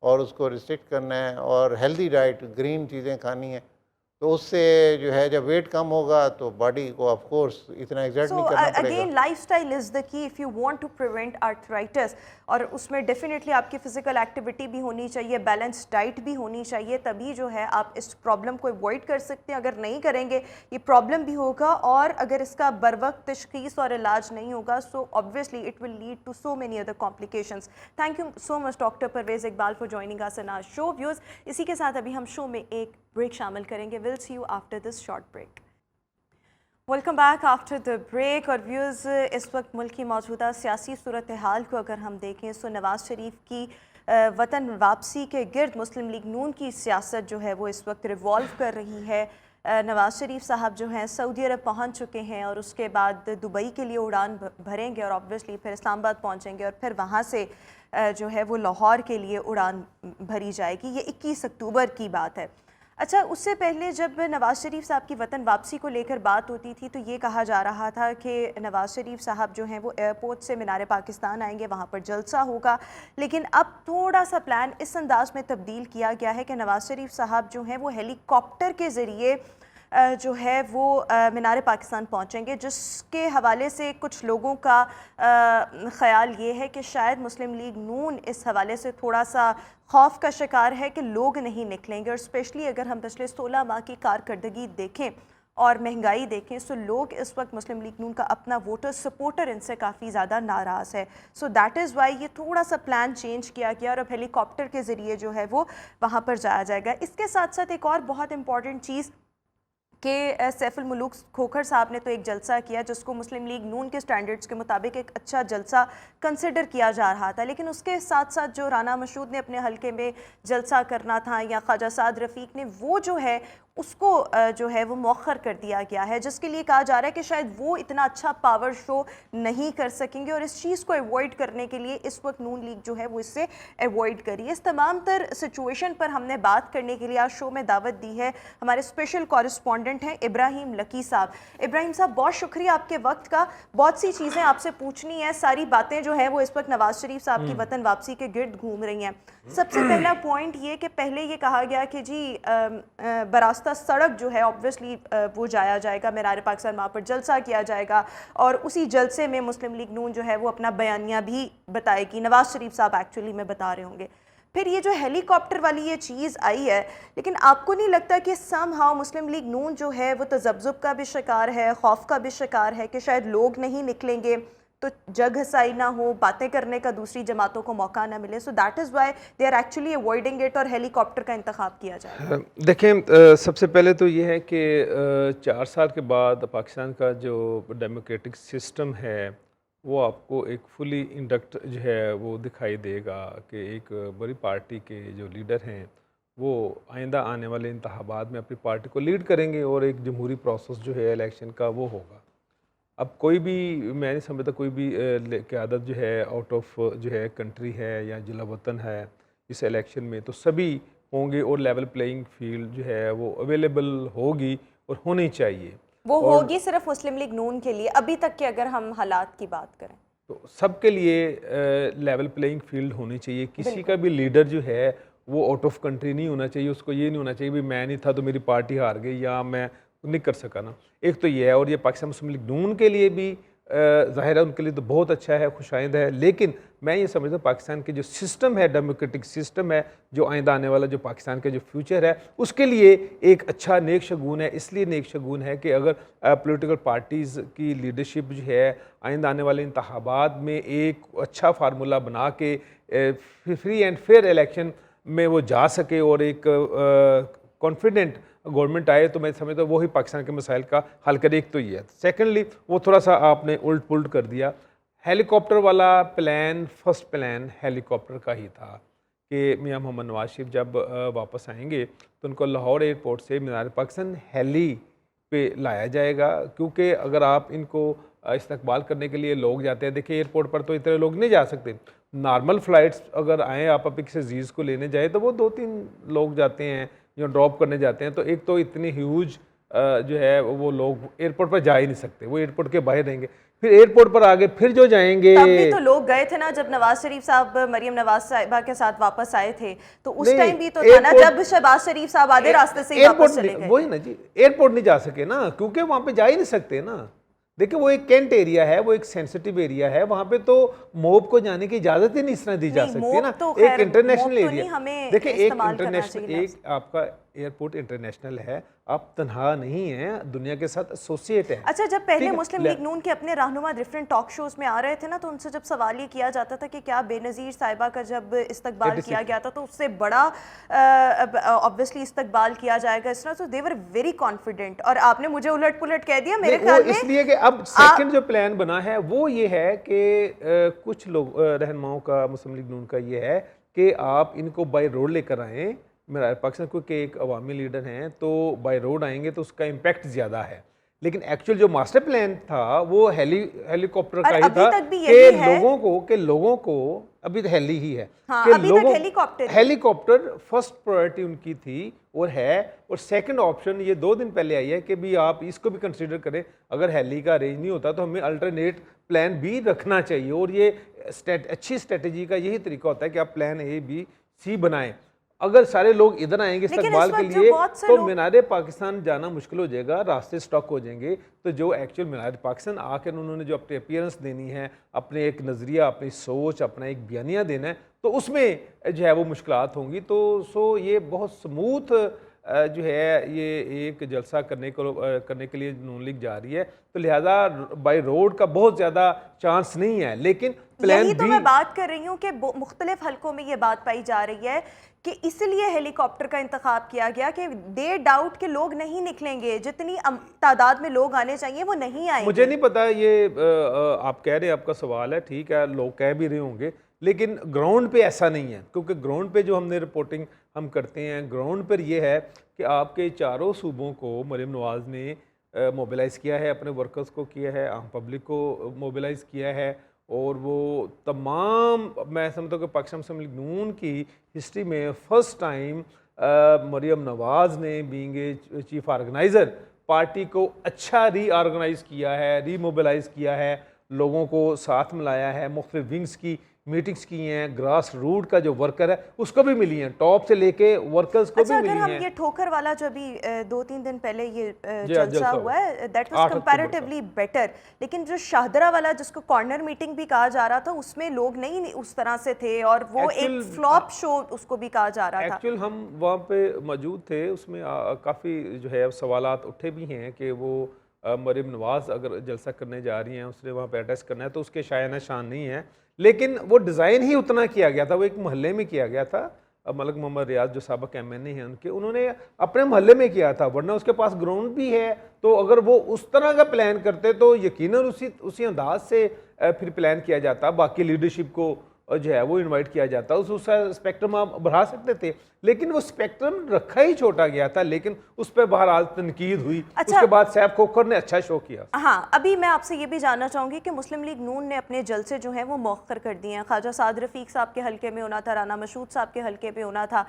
और उसको रिस्ट्रिक्ट करना है, और हेल्दी डाइट ग्रीन चीज़ें खानी है। तो उससे जो है जब वेट कम होगा तो बॉडी को ऑफ कोर्स इतना एग्जर्ट नहीं करना पड़ेगा। Again lifestyle is the key if you want to prevent arthritis, और उसमें डेफिनेटली आपकी फिजिकल एक्टिविटी भी होनी चाहिए, बैलेंस डाइट भी होनी चाहिए, तभी जो है आप इस प्रॉब्लम को अवॉइड कर सकते हैं। अगर नहीं करेंगे ये प्रॉब्लम भी होगा, और अगर इसका बरवक्त तशखीस और इलाज नहीं होगा so obviously it will lead to so many other complications. Thank you so much doctor Parvez Iqbal for joining us in our show. Viewers, इसी के साथ अभी हम शो में एक ब्रेक शामिल करेंगे। Will see you after this short break. Welcome back after the break. और व्यूज़, इस वक्त मुल्क की मौजूदा सियासी सूरत हाल को अगर हम देखें तो नवाज़ शरीफ की वतन वापसी के गिर्द मुस्लिम लीग नून की सियासत जो है वो इस वक्त रिवॉल्व कर रही है। नवाज़ शरीफ साहब जो हैं सऊदी अरब पहुंच चुके हैं और उसके बाद दुबई के लिए उड़ान भरेंगे, और ऑब्वियसली फिर इस्लामाबाद पहुंचेंगे, और फिर वहां से जो है वो लाहौर के लिए उड़ान भरी जाएगी। ये 21 अक्टूबर की बात है। अच्छा, उससे पहले जब नवाज़ शरीफ साहब की वतन वापसी को लेकर बात होती थी तो ये कहा जा रहा था कि नवाज़ शरीफ साहब जो हैं वो एयरपोर्ट से मीनार पाकिस्तान आएंगे, वहाँ पर जलसा होगा। लेकिन अब थोड़ा सा प्लान इस अंदाज में तब्दील किया गया है कि नवाज़ शरीफ साहब जो हैं वो हेलीकॉप्टर के ज़रिए जो है वो मीनार पाकिस्तान पहुंचेंगे, जिसके हवाले से कुछ लोगों का ख़याल ये है कि शायद मुस्लिम लीग नून इस हवाले से थोड़ा सा खौफ का शिकार है कि लोग नहीं निकलेंगे। और स्पेशली अगर हम पिछले 16 माह की कारकर्दगी देखें और महंगाई देखें तो लोग इस वक्त मुस्लिम लीग नून का अपना वोटर सपोर्टर इनसे काफ़ी ज़्यादा नाराज़ है। सो दैट इज़ वाई ये थोड़ा सा प्लान चेंज किया गया और अब हेलीकॉप्टर के ज़रिए जो है वो वहाँ पर जाया जाएगा। इसके साथ साथ एक और बहुत इंपॉर्टेंट चीज़ कि सैफुल मुलूक खोखर साहब ने तो एक जलसा किया जिसको मुस्लिम लीग नून के स्टैंडर्ड्स के मुताबिक एक अच्छा जलसा कंसिडर किया जा रहा था, लेकिन उसके साथ साथ जो राना मशहूद ने अपने हलके में जलसा करना था या ख्वाजा साद रफ़ीक ने, वो जो है उसको जो है वो मौखर कर दिया गया है, जिसके लिए कहा जा रहा है कि शायद वो इतना अच्छा पावर शो नहीं कर सकेंगे और इस चीज़ को अवॉइड करने के लिए इस वक्त नून लीग जो है वो इससे अवॉइड करी। इस तमाम तर सिचुएशन पर हमने बात करने के लिए आज शो में दावत दी है हमारे स्पेशल कॉरेस्पॉन्डेंट हैं इब्राहिम लकी साहब। इब्राहिम साहब, बहुत शुक्रिया आपके वक्त का। बहुत सी चीज़ें आपसे पूछनी है, सारी बातें जो है वो इस वक्त नवाज शरीफ साहब की वतन वापसी के गिर्द घूम रही हैं। सबसे पहला पॉइंट ये कि पहले ये कहा गया कि जी बरास्ता सड़क जो है ऑब्वियसली वो जाया जाएगा, मीनार पाकिस्तान, वहाँ पर जलसा किया जाएगा और उसी जलसे में मुस्लिम लीग नून जो है वो अपना बयानिया भी बताएगी, नवाज शरीफ साहब एक्चुअली में बता रहे होंगे। फिर ये जो हेलीकॉप्टर वाली ये चीज़ आई है, लेकिन आपको नहीं लगता कि समहाउ मुस्लिम लीग नून जो है वो तजब्जुब का भी शिकार है, खौफ का भी शिकार है कि शायद लोग नहीं निकलेंगे तो जग हसाई ना हो, बातें करने का दूसरी जमातों को मौका ना मिले, so that is why they are actually avoiding it और हेलीकॉप्टर का इंतखाब किया जाए? देखें, सबसे पहले तो ये है कि 4 साल के बाद पाकिस्तान का जो डेमोक्रेटिक सिस्टम है वो आपको एक फुली इंडक्ट जो है वो दिखाई देगा कि एक बड़ी पार्टी के जो लीडर हैं वो आइंदा आने वाले इंतखाबात में अपनी पार्टी को लीड करेंगे और एक जमहूरी प्रोसेस जो है इलेक्शन का वो होगा। अब कोई भी, मैं नहीं समझता कोई भी क़यादत जो है आउट ऑफ जो है कंट्री है या जिला वतन है इस इलेक्शन में, तो सभी होंगे और लेवल प्लेइंग फील्ड जो है वो अवेलेबल होगी और होनी चाहिए। वो होगी सिर्फ मुस्लिम लीग नून के लिए अभी तक के अगर हम हालात की बात करें तो सबके लिए लेवल प्लेइंग फील्ड होनी चाहिए। किसी का भी लीडर जो है वो आउट ऑफ कंट्री नहीं होना चाहिए, उसको ये नहीं होना चाहिए भी मैं नहीं था तो मेरी पार्टी हार गई या मैं नहीं कर सका ना। एक तो ये है, और ये पाकिस्तान मुस्लिम लीग नून के लिए भी ज़ाहिर है उनके लिए तो बहुत अच्छा है, खुशाइंद है, लेकिन मैं ये समझता हूँ पाकिस्तान के जो सिस्टम है, डेमोक्रेटिक सिस्टम है, जो आइंदा आने वाला जो पाकिस्तान का जो फ्यूचर है उसके लिए एक अच्छा नेक शगुन है। इसलिए नेक शगुन है कि अगर पॉलिटिकल पार्टीज़ की लीडरशिप जो है आइंदा आने वाले इंतखाबात में एक अच्छा फार्मूला बना के फ्री एंड फेयर इलेक्शन में वो जा सके और एक कॉन्फिडेंट गवर्नमेंट आए, तो मैं समझता हूँ वही पाकिस्तान के मसाइल का हल करे। एक तो ये है। सेकेंडली वो थोड़ा सा आपने उल्ट पुल्ट कर दिया। हेलीकॉप्टर वाला प्लान, फर्स्ट प्लान हेलीकॉप्टर का ही था कि मियां मोहम्मद नवाज शरीफ जब वापस आएंगे तो उनको लाहौर एयरपोर्ट से मीनार पाकिस्तान हेली पे लाया जाएगा, क्योंकि अगर आप इनको इस्तकबाल करने के लिए लोग जाते हैं, देखिए एयरपोर्ट पर तो इतने लोग नहीं जा सकते। नॉर्मल फ़्लाइट्स अगर आएँ, आप अपने किसी अजीज़ को लेने जाए तो वो 2-3 लोग जाते हैं जो ड्रॉप करने जाते हैं, तो एक तो इतनी ह्यूज जो है वो लोग एयरपोर्ट पर जा ही नहीं सकते, वो एयरपोर्ट के बाहर रहेंगे। फिर एयरपोर्ट पर आगे फिर जो जाएंगे, तब भी तो लोग गए थे ना जब नवाज शरीफ साहब मरियम नवाज साहिबा के साथ वापस आए थे, तो उस टाइम भी तो था ना जब शहबाज शरीफ साहब आधे रास्ते से ही वापस चले गए। वही ना जी, एयरपोर्ट नहीं जा सके ना, क्योंकि वहाँ पे जा ही नहीं सकते ना। देखिए वो एक कैंट एरिया है, वो एक सेंसिटिव एरिया है, वहाँ पे तो मोब को जाने की इजाज़त ही नहीं इस तरह दी जा सकती है ना। तो एक इंटरनेशनल एरिया, देखिए एक इंटरनेशनल, एक आपका एयरपोर्ट इंटरनेशनल है, आप तनहा नहीं हैं, दुनिया के साथ एसोसिएट है। अच्छा, जब पहले मुस्लिम लीग नून के अपने रहनुमा डिफरेंट टॉक शोज में आ रहे थे ना, तो उनसे जब सवाल ये किया जाता था कि क्या बेनज़ीर साहिबा का जब इस्तकबाल किया गया था तो उससे बड़ा ऑब्वियसली इस्तकबाल किया जाएगा इस तरह, तो दे वर वेरी कॉन्फिडेंट, और आपने मुझे उलट पुलट कह दिया मेरे ख्याल में। इसलिए कि अब सेकंड जो प्लान बना है वो ये है कि कुछ लोग रहनुमाओं का मुस्लिम लीग नून का ये है कि आप इनको बाय रोड लेकर आएँ। मेरा पाकिस्तान को के एक अवामी लीडर हैं, तो बाय रोड आएंगे तो उसका इम्पैक्ट ज़्यादा है, लेकिन एक्चुअल जो मास्टर प्लान था वो हेलीकॉप्टर का ही था कि लोगों को अभी तो हेली ही है, हाँ, कि अभी तक हेलीकॉप्टर फर्स्ट प्रायोरिटी उनकी थी और है। और सेकंड ऑप्शन ये 2 दिन पहले आई है कि भी आप इसको भी कंसीडर करें, अगर हेली का अरेंज नहीं होता तो हमें अल्टरनेट प्लान भी रखना चाहिए। और ये अच्छी स्ट्रेटेजी का यही तरीका होता है कि आप प्लान A, B, C बनाएं। अगर सारे लोग इधर आएंगे इस्तकबाल के लिए तो मीनार पाकिस्तान जाना मुश्किल हो जाएगा, रास्ते स्टॉक हो जाएंगे। तो जो एक्चुअल मीनार पाकिस्तान आकर उन्होंने जो अपनी अपीयरेंस देनी है, अपने एक नज़रिया, अपनी सोच, अपना एक बयानिया देना है, तो उसमें जो है वो मुश्किलात होंगी। तो ये बहुत स्मूथ जो है ये एक जलसा करने के लिए नून लीग जा रही है, तो लिहाजा बाय रोड का बहुत ज़्यादा चांस नहीं है। लेकिन प्लान यही तो मैं बात कर रही हूँ कि मुख्तलिफ हलकों में ये बात पाई जा रही है कि इसलिए हेलीकॉप्टर का इंतखाब किया गया कि दे डाउट के लोग नहीं निकलेंगे, जितनी तादाद में लोग आने चाहिए वो नहीं आएंगे। मुझे नहीं पता, ये आप कह रहे हैं, आपका सवाल है, ठीक है, लोग कह भी रहे होंगे, लेकिन ग्राउंड पे ऐसा नहीं है, क्योंकि ग्राउंड पे जो हमने रिपोर्टिंग हम करते हैं, ग्राउंड पर ये है कि आपके चारों सूबों को मरीम नवाज़ ने मोबिलाइज़ किया है, अपने वर्कर्स को किया है, आम पब्लिक को मोबिलाइज़ किया है, और वो तमाम, मैं समझता हूँ कि पाकिस्तान मुस्लिम लीग नून की हिस्ट्री में फ़र्स्ट टाइम मरीम नवाज़ ने being a chief organiser party को अच्छा रीऑर्गेनाइज़ किया है, रीमोबिलाइज़ किया है, लोगों को साथ मिलाया है, मुख्तलिफ विंग्स की मीटिंग्स की हैं, ग्रास रूट का जो वर्कर है उसको भी मिली हैं, टॉप से लेके वर्कर्स को अच्छा, भी अगर मिली हम हैं। ये ठोकर वाला जो अभी 2-3 दिन पहले ये जलसा जलसा हुआ है, that was 8 October comparatively better, लेकिन जो शाहदरा वाला जिसको कॉर्नर मीटिंग भी कहा जा रहा था उसमें लोग नहीं उस तरह से थे, और वो एक Actual, फ्लॉप शो उसको भी कहा जा रहा था। एक्चुअल हम वहाँ पे मौजूद थे, उसमें काफ़ी जो है सवालात उठे भी हैं कि वो मरीम नवाज़ अगर जलसा करने जा रही हैं, उसने वहाँ पे एड्रेस करना है तो उसके शायना शान नहीं है, लेकिन वो डिज़ाइन ही उतना किया गया था, वो एक मोहल्ले में किया गया था। मलक मोहम्मद रियाज जो साबिक MNA हैं उनके, उन्होंने अपने मोहल्ले में किया था, वरना उसके पास ग्राउंड भी है, तो अगर वो उस तरह का प्लान करते तो यकीनन उसी अंदाज से फिर प्लान किया जाता, बाकी लीडरशिप को जो है वो इनवाइट किया जाता, उस स्पेक्ट्रम आप बढ़ा सकते थे, लेकिन वो स्पेक्ट्रम रखा ही छोटा गया था, लेकिन उस पर बहरहाल तनकीद हुई। अच्छा, उसके बाद सैफ खोखर ने अच्छा शो किया। हाँ, अभी मैं आपसे ये भी जानना चाहूँगी कि मुस्लिम लीग नून ने अपने जलसे जो हैं वो मौखर कर दिए हैं। ख्वाजा साद रफ़ीक साहब के हल्के में होना था, राना मशहूद साहब के हल्के में होना था,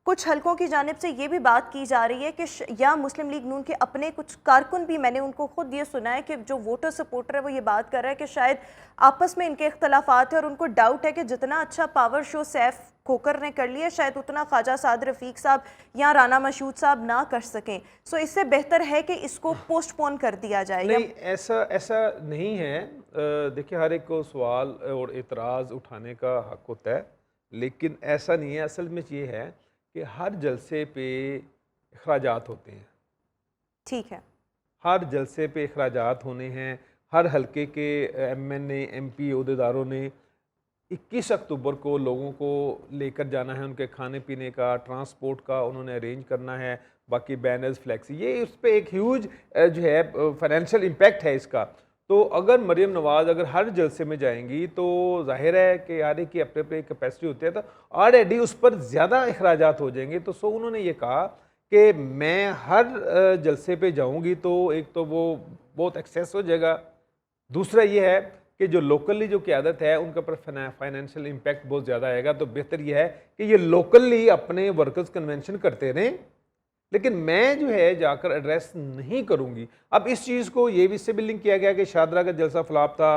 कुछ हलकों की जानिब से ये भी बात की जा रही है कि या मुस्लिम लीग नून के अपने कुछ कारकुन भी, मैंने उनको खुद ये सुना है कि जो वोटर सपोर्टर है वो ये बात कर रहा है कि शायद आपस में इनके इख्तलाफात है और उनको डाउट है कि जितना अच्छा पावर शो सैफ खोकर ने कर लिया शायद उतना ख्वाजा साद रफ़ीक साहब या राना मशहूद साहब ना कर सकें, सो इससे बेहतर है कि इसको पोस्टपोन कर दिया जाए। नहीं, ऐसा नहीं है। देखिए, हर एक को सवाल और एतराज़ उठाने का हक होता है, लेकिन ऐसा नहीं है। असल में ये है कि हर जलसे पे अखराजात होते हैं, ठीक है, हर जलसे पे अखराजात होने हैं। हर हलके के MNA MP अहदेदारों ने 21 अक्टूबर को लोगों को लेकर जाना है, उनके खाने पीने का, ट्रांसपोर्ट का उन्होंने अरेंज करना है, बाकी बैनर्स, फ्लैक्स, ये उस पर एक ह्यूज जो है फाइनेंशियल इम्पैक्ट है इसका। तो अगर मरीम नवाज़ अगर हर जलसे में जाएंगी तो जाहिर है कि हर एक की अपने अपने कैपेसिटी होती है, तो ऑलरेडी उस पर ज़्यादा अखराजात हो जाएंगे। तो सो उन्होंने ये कहा कि मैं हर जलसे पे जाऊंगी तो एक तो वो बहुत एक्सेस हो जाएगा, दूसरा ये है कि जो लोकली जो क़यादत है उनके ऊपर फाइनेंशियल इम्पैक्ट बहुत ज़्यादा आएगा। तो बेहतर ये है कि ये लोकली अपने वर्कर्स कन्वेंशन करते रहें, लेकिन मैं जो है जाकर एड्रेस नहीं करूंगी। अब इस चीज़ को ये भी इससे भी लिंक किया गया कि शादरा का जलसा फ्लॉप था,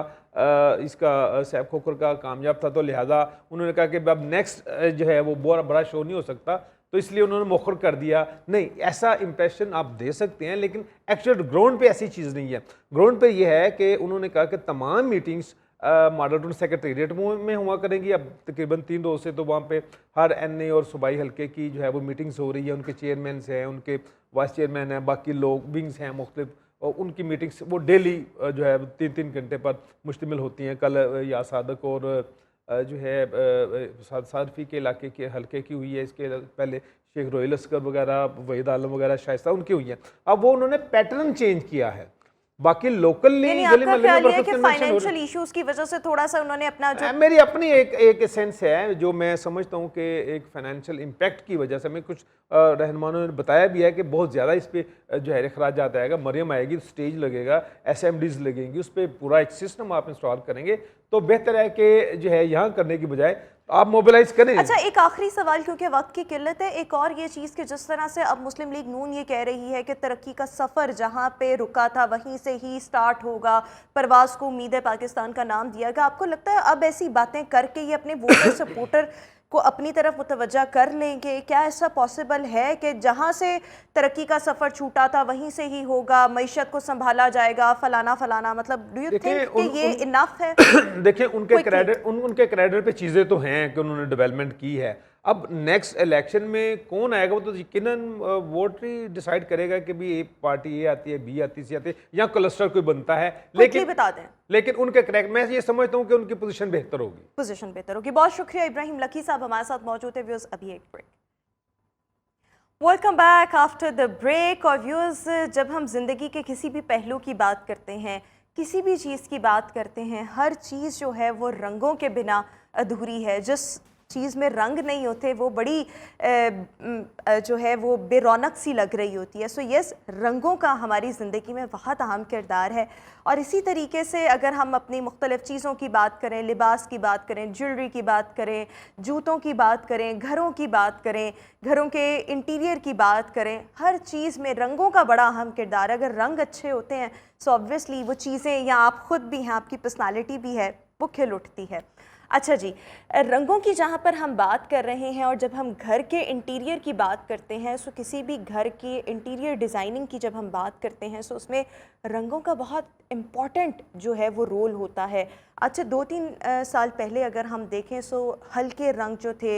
इसका सैफ खोखर का कामयाब था, तो लिहाजा उन्होंने कहा कि अब नेक्स्ट जो है वो बड़ा शो नहीं हो सकता, तो इसलिए उन्होंने मौखर कर दिया। नहीं, ऐसा इंप्रेशन आप दे सकते हैं, लेकिन एक्चुअल ग्राउंड पे ऐसी चीज़ नहीं है। ग्राउंड पे ये है कि उन्होंने कहा कि तमाम मीटिंग्स मॉडल टाउन सेक्रेटेरिएट में हुआ करेंगी। अब तकरीबन 3 रोज़ से तो वहाँ पे हर NA और सूबाई हल्के की जो है वो मीटिंग्स हो रही है, उनके चेयरमैन हैं, उनके वाइस चेयरमैन हैं, बाकी लोग विंग्स हैं मुख्तलिफ, और उनकी मीटिंग्स वो डेली जो है 3-3 घंटे पर मुश्तमिल होती हैं। कल या सादक और जो है सादफी के इलाके के हल्के की हुई है, इसके पहले शेख रोहिल अस्कर वगैरह, वहीद आलम वगैरह, शाइस्ता उनकी हुई है। अब वो उन्होंने पैटर्न चेंज किया है, बाकी लोकली आपका ख्याल है कि फाइनेंशियल इश्यूज की वजह से थोड़ा सा उन्होंने अपना जो मेरी अपनी एक सेंस है जो मैं समझता हूँ कि एक फाइनेंशियल इम्पैक्ट की वजह से, मैं कुछ रहनुमानों ने बताया भी है कि बहुत ज़्यादा इस पर जो है अखराज आएगा। मरियम आएगी, स्टेज लगेगा, SMDs लगेंगी, उस पर पूरा एक सिस्टम आप इंस्टॉल करेंगे, तो बेहतर है कि जो है यहाँ करने की बजाय आप मोबिलाइज करें। अच्छा, एक आखिरी सवाल, क्योंकि वक्त की किल्लत है, एक और ये चीज़ कि जिस तरह से अब मुस्लिम लीग नून ये कह रही है कि तरक्की का सफ़र जहाँ पे रुका था वहीं से ही स्टार्ट होगा, परवाज को उम्मीद है पाकिस्तान का नाम दिया गया, आपको लगता है अब ऐसी बातें करके ये अपने वोटर सपोर्टर को अपनी तरफ मुतवज्जा कर लेंगे? क्या ऐसा पॉसिबल है कि जहाँ से तरक्की का सफ़र छूटा था वहीं से ही होगा, मईशत को संभाला जाएगा, फलाना फलाना, मतलब डू यू थिंक कि ये इनफ है? देखिए, उनके क्रेडिट पे चीज़ें तो हैं कि उन्होंने डेवलपमेंट की है। अब नेक्स्ट इलेक्शन में कौन आएगा वो तो यकीनन वोट ही डिसाइड करेगा कि भी एक पार्टी ये आती है, B आती है, C आती है, या क्लस्टर कोई बनता है। लेकिन बता दें, लेकिन उनके क्रैक, मैं ये समझता हूँ कि उनकी पोजीशन बेहतर होगी। बहुत शुक्रिया इब्राहिम लकी साहब हमारे साथ मौजूद है। व्यूअर्स, अभी एक break. Welcome back after the break. और व्यूअर्स, जब हम जिंदगी के किसी भी पहलू की बात करते हैं, किसी भी चीज़ की बात करते हैं, हर चीज़ जो है वो रंगों के बिना अधूरी है। जिस चीज़ में रंग नहीं होते वो बड़ी जो है वो बेरौनक सी लग रही होती है। सो यस, रंगों का हमारी ज़िंदगी में बहुत अहम किरदार है। और इसी तरीके से अगर हम अपनी मुख्तलिफ़ चीज़ों की बात करें, लिबास की बात करें, ज्वेलरी की बात करें, जूतों की बात करें, घरों की बात करें, घरों के इंटीरियर की बात करें, हर चीज़ में रंगों का बड़ा अहम किरदार है। अगर रंग अच्छे होते हैं सो ऑब्वियसली वो चीज़ें, या आप ख़ुद भी हैं, आपकी पर्सनालिटी भी है, वो खिल उठती है। अच्छा जी, रंगों की जहाँ पर हम बात कर रहे हैं और जब हम घर के इंटीरियर की बात करते हैं, सो किसी भी घर के इंटीरियर डिज़ाइनिंग की जब हम बात करते हैं सो उसमें रंगों का बहुत इम्पॉर्टेंट जो है वो रोल होता है। अच्छा, 2-3 साल पहले अगर हम देखें सो हल्के रंग जो थे,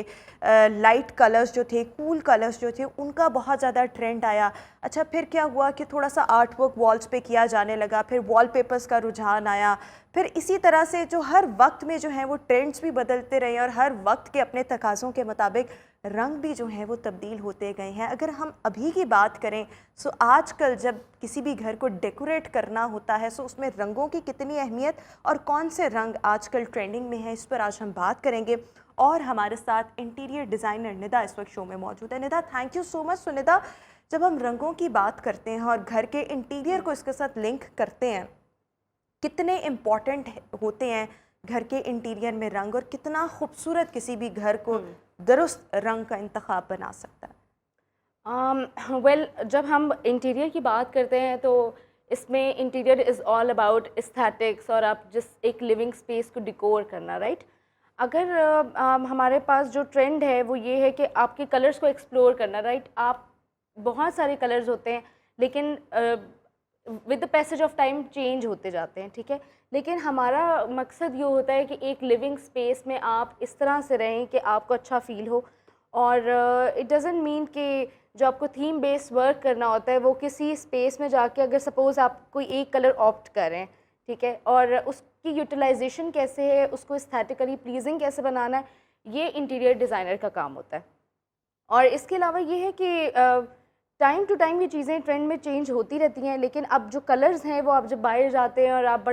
लाइट कलर्स जो थे, कूल कलर्स जो थे, उनका बहुत ज़्यादा ट्रेंड आया। अच्छा, फिर क्या हुआ कि थोड़ा सा आर्ट वर्क वॉल्स पे किया जाने लगा, फिर वॉलपेपर्स का रुझान आया, फिर इसी तरह से जो हर वक्त में जो है वो ट्रेंड्स भी बदलते रहे और हर वक्त के अपने तकाज़ों के मुताबिक रंग भी जो हैं वो तब्दील होते गए हैं। अगर हम अभी की बात करें सो आजकल जब किसी भी घर को डेकोरेट करना होता है सो उसमें रंगों की कितनी अहमियत और कौन से रंग आजकल ट्रेंडिंग में है, इस पर आज हम बात करेंगे। और हमारे साथ इंटीरियर डिज़ाइनर निदा इस वक्त शो में मौजूद है। Nida, thank you so much. So Nida, जब हम रंगों की बात करते हैं और घर के इंटीरियर को इसके साथ लिंक करते हैं, कितने इम्पॉर्टेंट होते हैं घर के इंटीरियर में रंग और कितना खूबसूरत किसी भी घर को दुरुस्त रंग का इंतखाब बना सकता है? वेल, जब हम इंटीरियर की बात करते हैं तो इसमें interior is all about aesthetics और आप जिस एक लिविंग स्पेस को डिकोर करना, राइट। अगर हमारे पास जो ट्रेंड है वो ये है कि आपके कलर्स को एक्सप्लोर करना, राइट। आप बहुत सारे कलर्स होते हैं लेकिन with the passage of time change होते जाते हैं, ठीक है। लेकिन हमारा मकसद ये होता है कि एक लिविंग स्पेस में आप इस तरह से रहें कि आपको अच्छा फ़ील हो। और इट डज़ंट मीन कि जो आपको थीम बेस्ड वर्क करना होता है वो किसी स्पेस में जाके, अगर सपोज़ आप कोई एक कलर ऑप्ट कर रहे हैं, ठीक है, और उसकी यूटिलाइजेशन कैसे है, उसको एस्थेटिकली प्लीजिंग कैसे बनाना है, ये इंटीरियर डिज़ाइनर का काम होता है। और इसके अलावा ये है कि टाइम टू टाइम ये चीज़ें ट्रेंड में चेंज होती रहती हैं। लेकिन अब जो कलर्स हैं वो आप जब बाहर जाते हैं और आप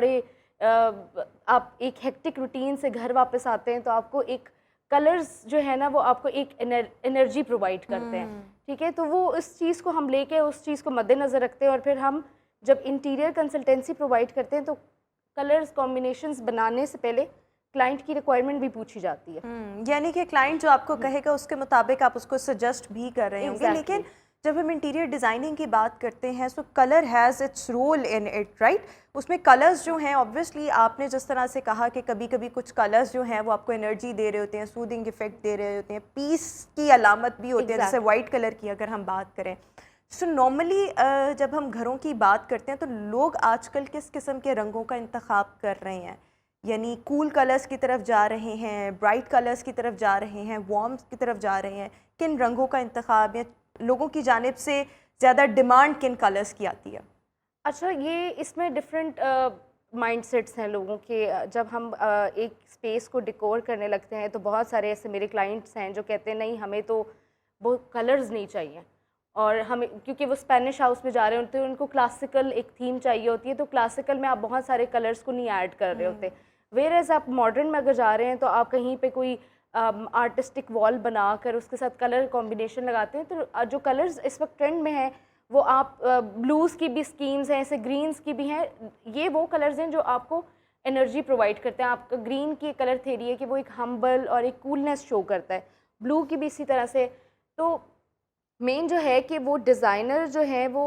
आप एक हेक्टिक रूटीन से घर वापस आते हैं तो आपको एक कलर्स जो है ना वो आपको एक एनर्जी प्रोवाइड करते हैं, ठीक है। तो वो इस चीज़ को हम लेके उस चीज़ को मद्देनज़र रखते हैं और फिर हम जब इंटीरियर कंसल्टेंसी प्रोवाइड करते हैं तो कलर्स कॉम्बिनेशंस बनाने से पहले क्लाइंट की रिक्वायरमेंट भी पूछी जाती है। यानी कि क्लाइंट जो आपको कहेगा उसके मुताबिक आप उसको सजेस्ट भी कर रहे होंगे। लेकिन जब हम इंटीरियर डिज़ाइनिंग की बात करते हैं so colour has its role in it, right. उसमें कलर्स जो हैं ऑब्वियसली आपने जिस तरह से कहा कि कभी कभी कुछ कलर्स जो हैं वो आपको एनर्जी दे रहे होते हैं, सूदिंग इफेक्ट दे रहे होते हैं, पीस की अलामत भी होती है, जैसे वाइट कलर की अगर हम बात करें। सो नॉर्मली जब हम घरों की बात करते हैं तो लोग आजकल किस किस्म के रंगों का इंतखाब कर रहे हैं? यानी कूल कलर्स की तरफ जा रहे हैं, ब्राइट कलर्स की तरफ जा रहे हैं, वार्म की तरफ जा रहे हैं? किन रंगों का इंतखाब या लोगों की जानिब से ज़्यादा डिमांड किन कलर्स की आती है? अच्छा, ये इसमें डिफरेंट माइंडसेट्स हैं लोगों के। जब हम एक स्पेस को डिकोर करने लगते हैं तो बहुत सारे ऐसे मेरे क्लाइंट्स हैं जो कहते हैं नहीं हमें तो वो कलर्स नहीं चाहिए, और हमें क्योंकि वो स्पेनिश हाउस में जा रहे होते हैं उनको क्लासिकल एक थीम चाहिए होती है, तो क्लासिकल में आप बहुत सारे कलर्स को नहीं ऐड कर रहे होते। वेयर एज आप मॉडर्न में अगर जा रहे हैं तो आप कहीं पे कोई आर्टिस्टिक वॉल बनाकर उसके साथ कलर कॉम्बिनेशन लगाते हैं। तो जो कलर्स इस वक्त ट्रेंड में हैं वो आप ब्लूज़ की भी स्कीम्स हैं, ऐसे ग्रीन्स की भी हैं। ये वो कलर्स हैं जो आपको एनर्जी प्रोवाइड करते हैं। आपका ग्रीन की कलर थेरी है कि वो एक हम्बल और एक कूलनेस शो करता है, ब्लू की भी इसी तरह से। तो मेन जो है कि वो डिज़ाइनर जो है वो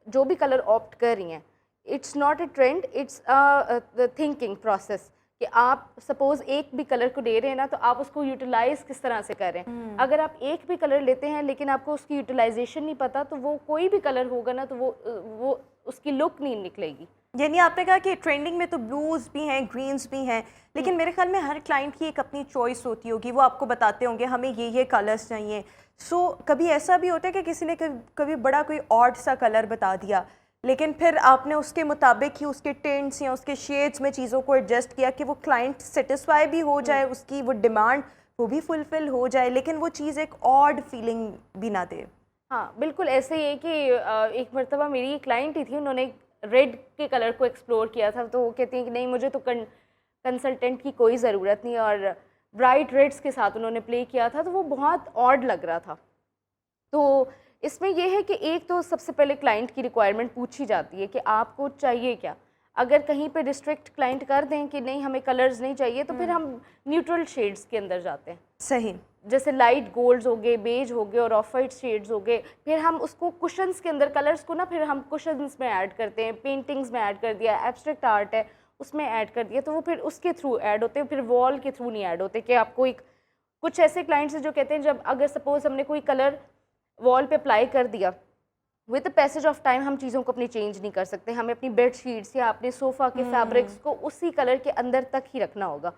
जो भी कलर ऑप्ट कर रही हैं, it's not a trend, it's a thinking process कि आप सपोज़ एक भी कलर को दे रहे हैं ना तो आप उसको यूटिलाइज़ किस तरह से कर रहे हैं। अगर आप एक भी कलर लेते हैं लेकिन आपको उसकी यूटिलाइजेशन नहीं पता तो वो कोई भी कलर होगा ना तो वो उसकी लुक नहीं निकलेगी। यानी आपने कहा कि ट्रेंडिंग में तो ब्लूज़ भी हैं, ग्रीन्स भी हैं, लेकिन मेरे ख्याल में हर क्लाइंट की एक अपनी चॉइस होती होगी, वो आपको बताते होंगे हमें ये कलर्स चाहिए। सो कभी ऐसा भी होता है कि किसी ने कभी बड़ा कोई ऑड सा कलर बता दिया लेकिन फिर आपने उसके मुताबिक ही उसके टेंट्स या उसके शेड्स में चीज़ों को एडजस्ट किया कि वो क्लाइंट सेटिस्फाई भी हो जाए, उसकी वो डिमांड वो भी फुलफ़िल हो जाए, लेकिन वो चीज़ एक ऑड फीलिंग भी ना दे। हाँ बिल्कुल ऐसे ही है कि एक मरतबा मेरी क्लाइंट ही थी, उन्होंने रेड के कलर को एक्सप्लोर किया था, तो वो कहती हैं कि नहीं मुझे तो कंसल्टेंट की कोई ज़रूरत नहीं, और ब्राइट रेड्स के साथ उन्होंने प्ले किया था, तो वो बहुत ऑड लग रहा था। तो इसमें यह है कि एक तो सबसे पहले क्लाइंट की रिक्वायरमेंट पूछी जाती है कि आपको चाहिए क्या। अगर कहीं पे रिस्ट्रिक्ट क्लाइंट कर दें कि नहीं हमें कलर्स नहीं चाहिए, तो फिर हम न्यूट्रल शेड्स के अंदर जाते हैं। सही। जैसे लाइट गोल्ड्स हो गए, बेज हो गए और ऑफ वाइट शेड्स हो गए। फिर हम उसको कुशन्स के अंदर कलर्स को ना फिर हम कुशन्स में ऐड करते हैं, पेंटिंग्स में ऐड कर दिया, एब्स्ट्रैक्ट आर्ट है उसमें ऐड कर दिया, तो वो फिर उसके थ्रू ऐड होते हैं, फिर वॉल के थ्रू नहीं ऐड होते। कि आपको एक कुछ ऐसे क्लाइंट्स हैं जो कहते हैं जब अगर सपोज हमने कोई कलर वॉल पे अप्लाई कर दिया, with the passage of time हम चीज़ों को अपनी चेंज नहीं कर सकते। हमें अपनी बेड शीट्स या अपने सोफ़ा के फैब्रिक्स को उसी कलर के अंदर तक ही रखना होगा।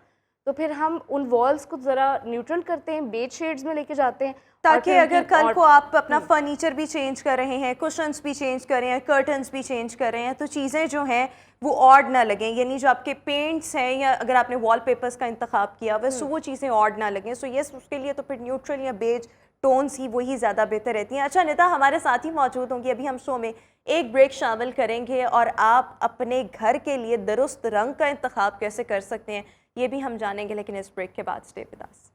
तो फिर हम उन वॉल्स को ज़रा न्यूट्रल करते हैं, बेज शेड्स में लेके जाते हैं, ताकि अगर कल को आप अपना फर्नीचर भी चेंज कर रहे हैं, कुशन्स भी चेंज कर रहे हैं, कर्टन्स भी चेंज कर रहे हैं, तो चीज़ें जो हैं वो ऑड ना लगें। यानी जो आपके पेंट्स हैं या अगर आपने वॉलपेपर्स का इंतखाब किया हुआ है, सो वो चीज़ें ऑड ना लगें। सो यस, उसके लिए तो फिर न्यूट्रल या बेज टोन्स ही वही ज़्यादा बेहतर रहती हैं। अच्छा निदा हमारे साथ ही मौजूद होंगी, अभी हम शो में एक ब्रेक शामिल करेंगे और आप अपने घर के लिए दुरुस्त रंग का इंतखाब कैसे कर सकते हैं ये भी हम जानेंगे, लेकिन इस ब्रेक के बाद स्टे विद अस।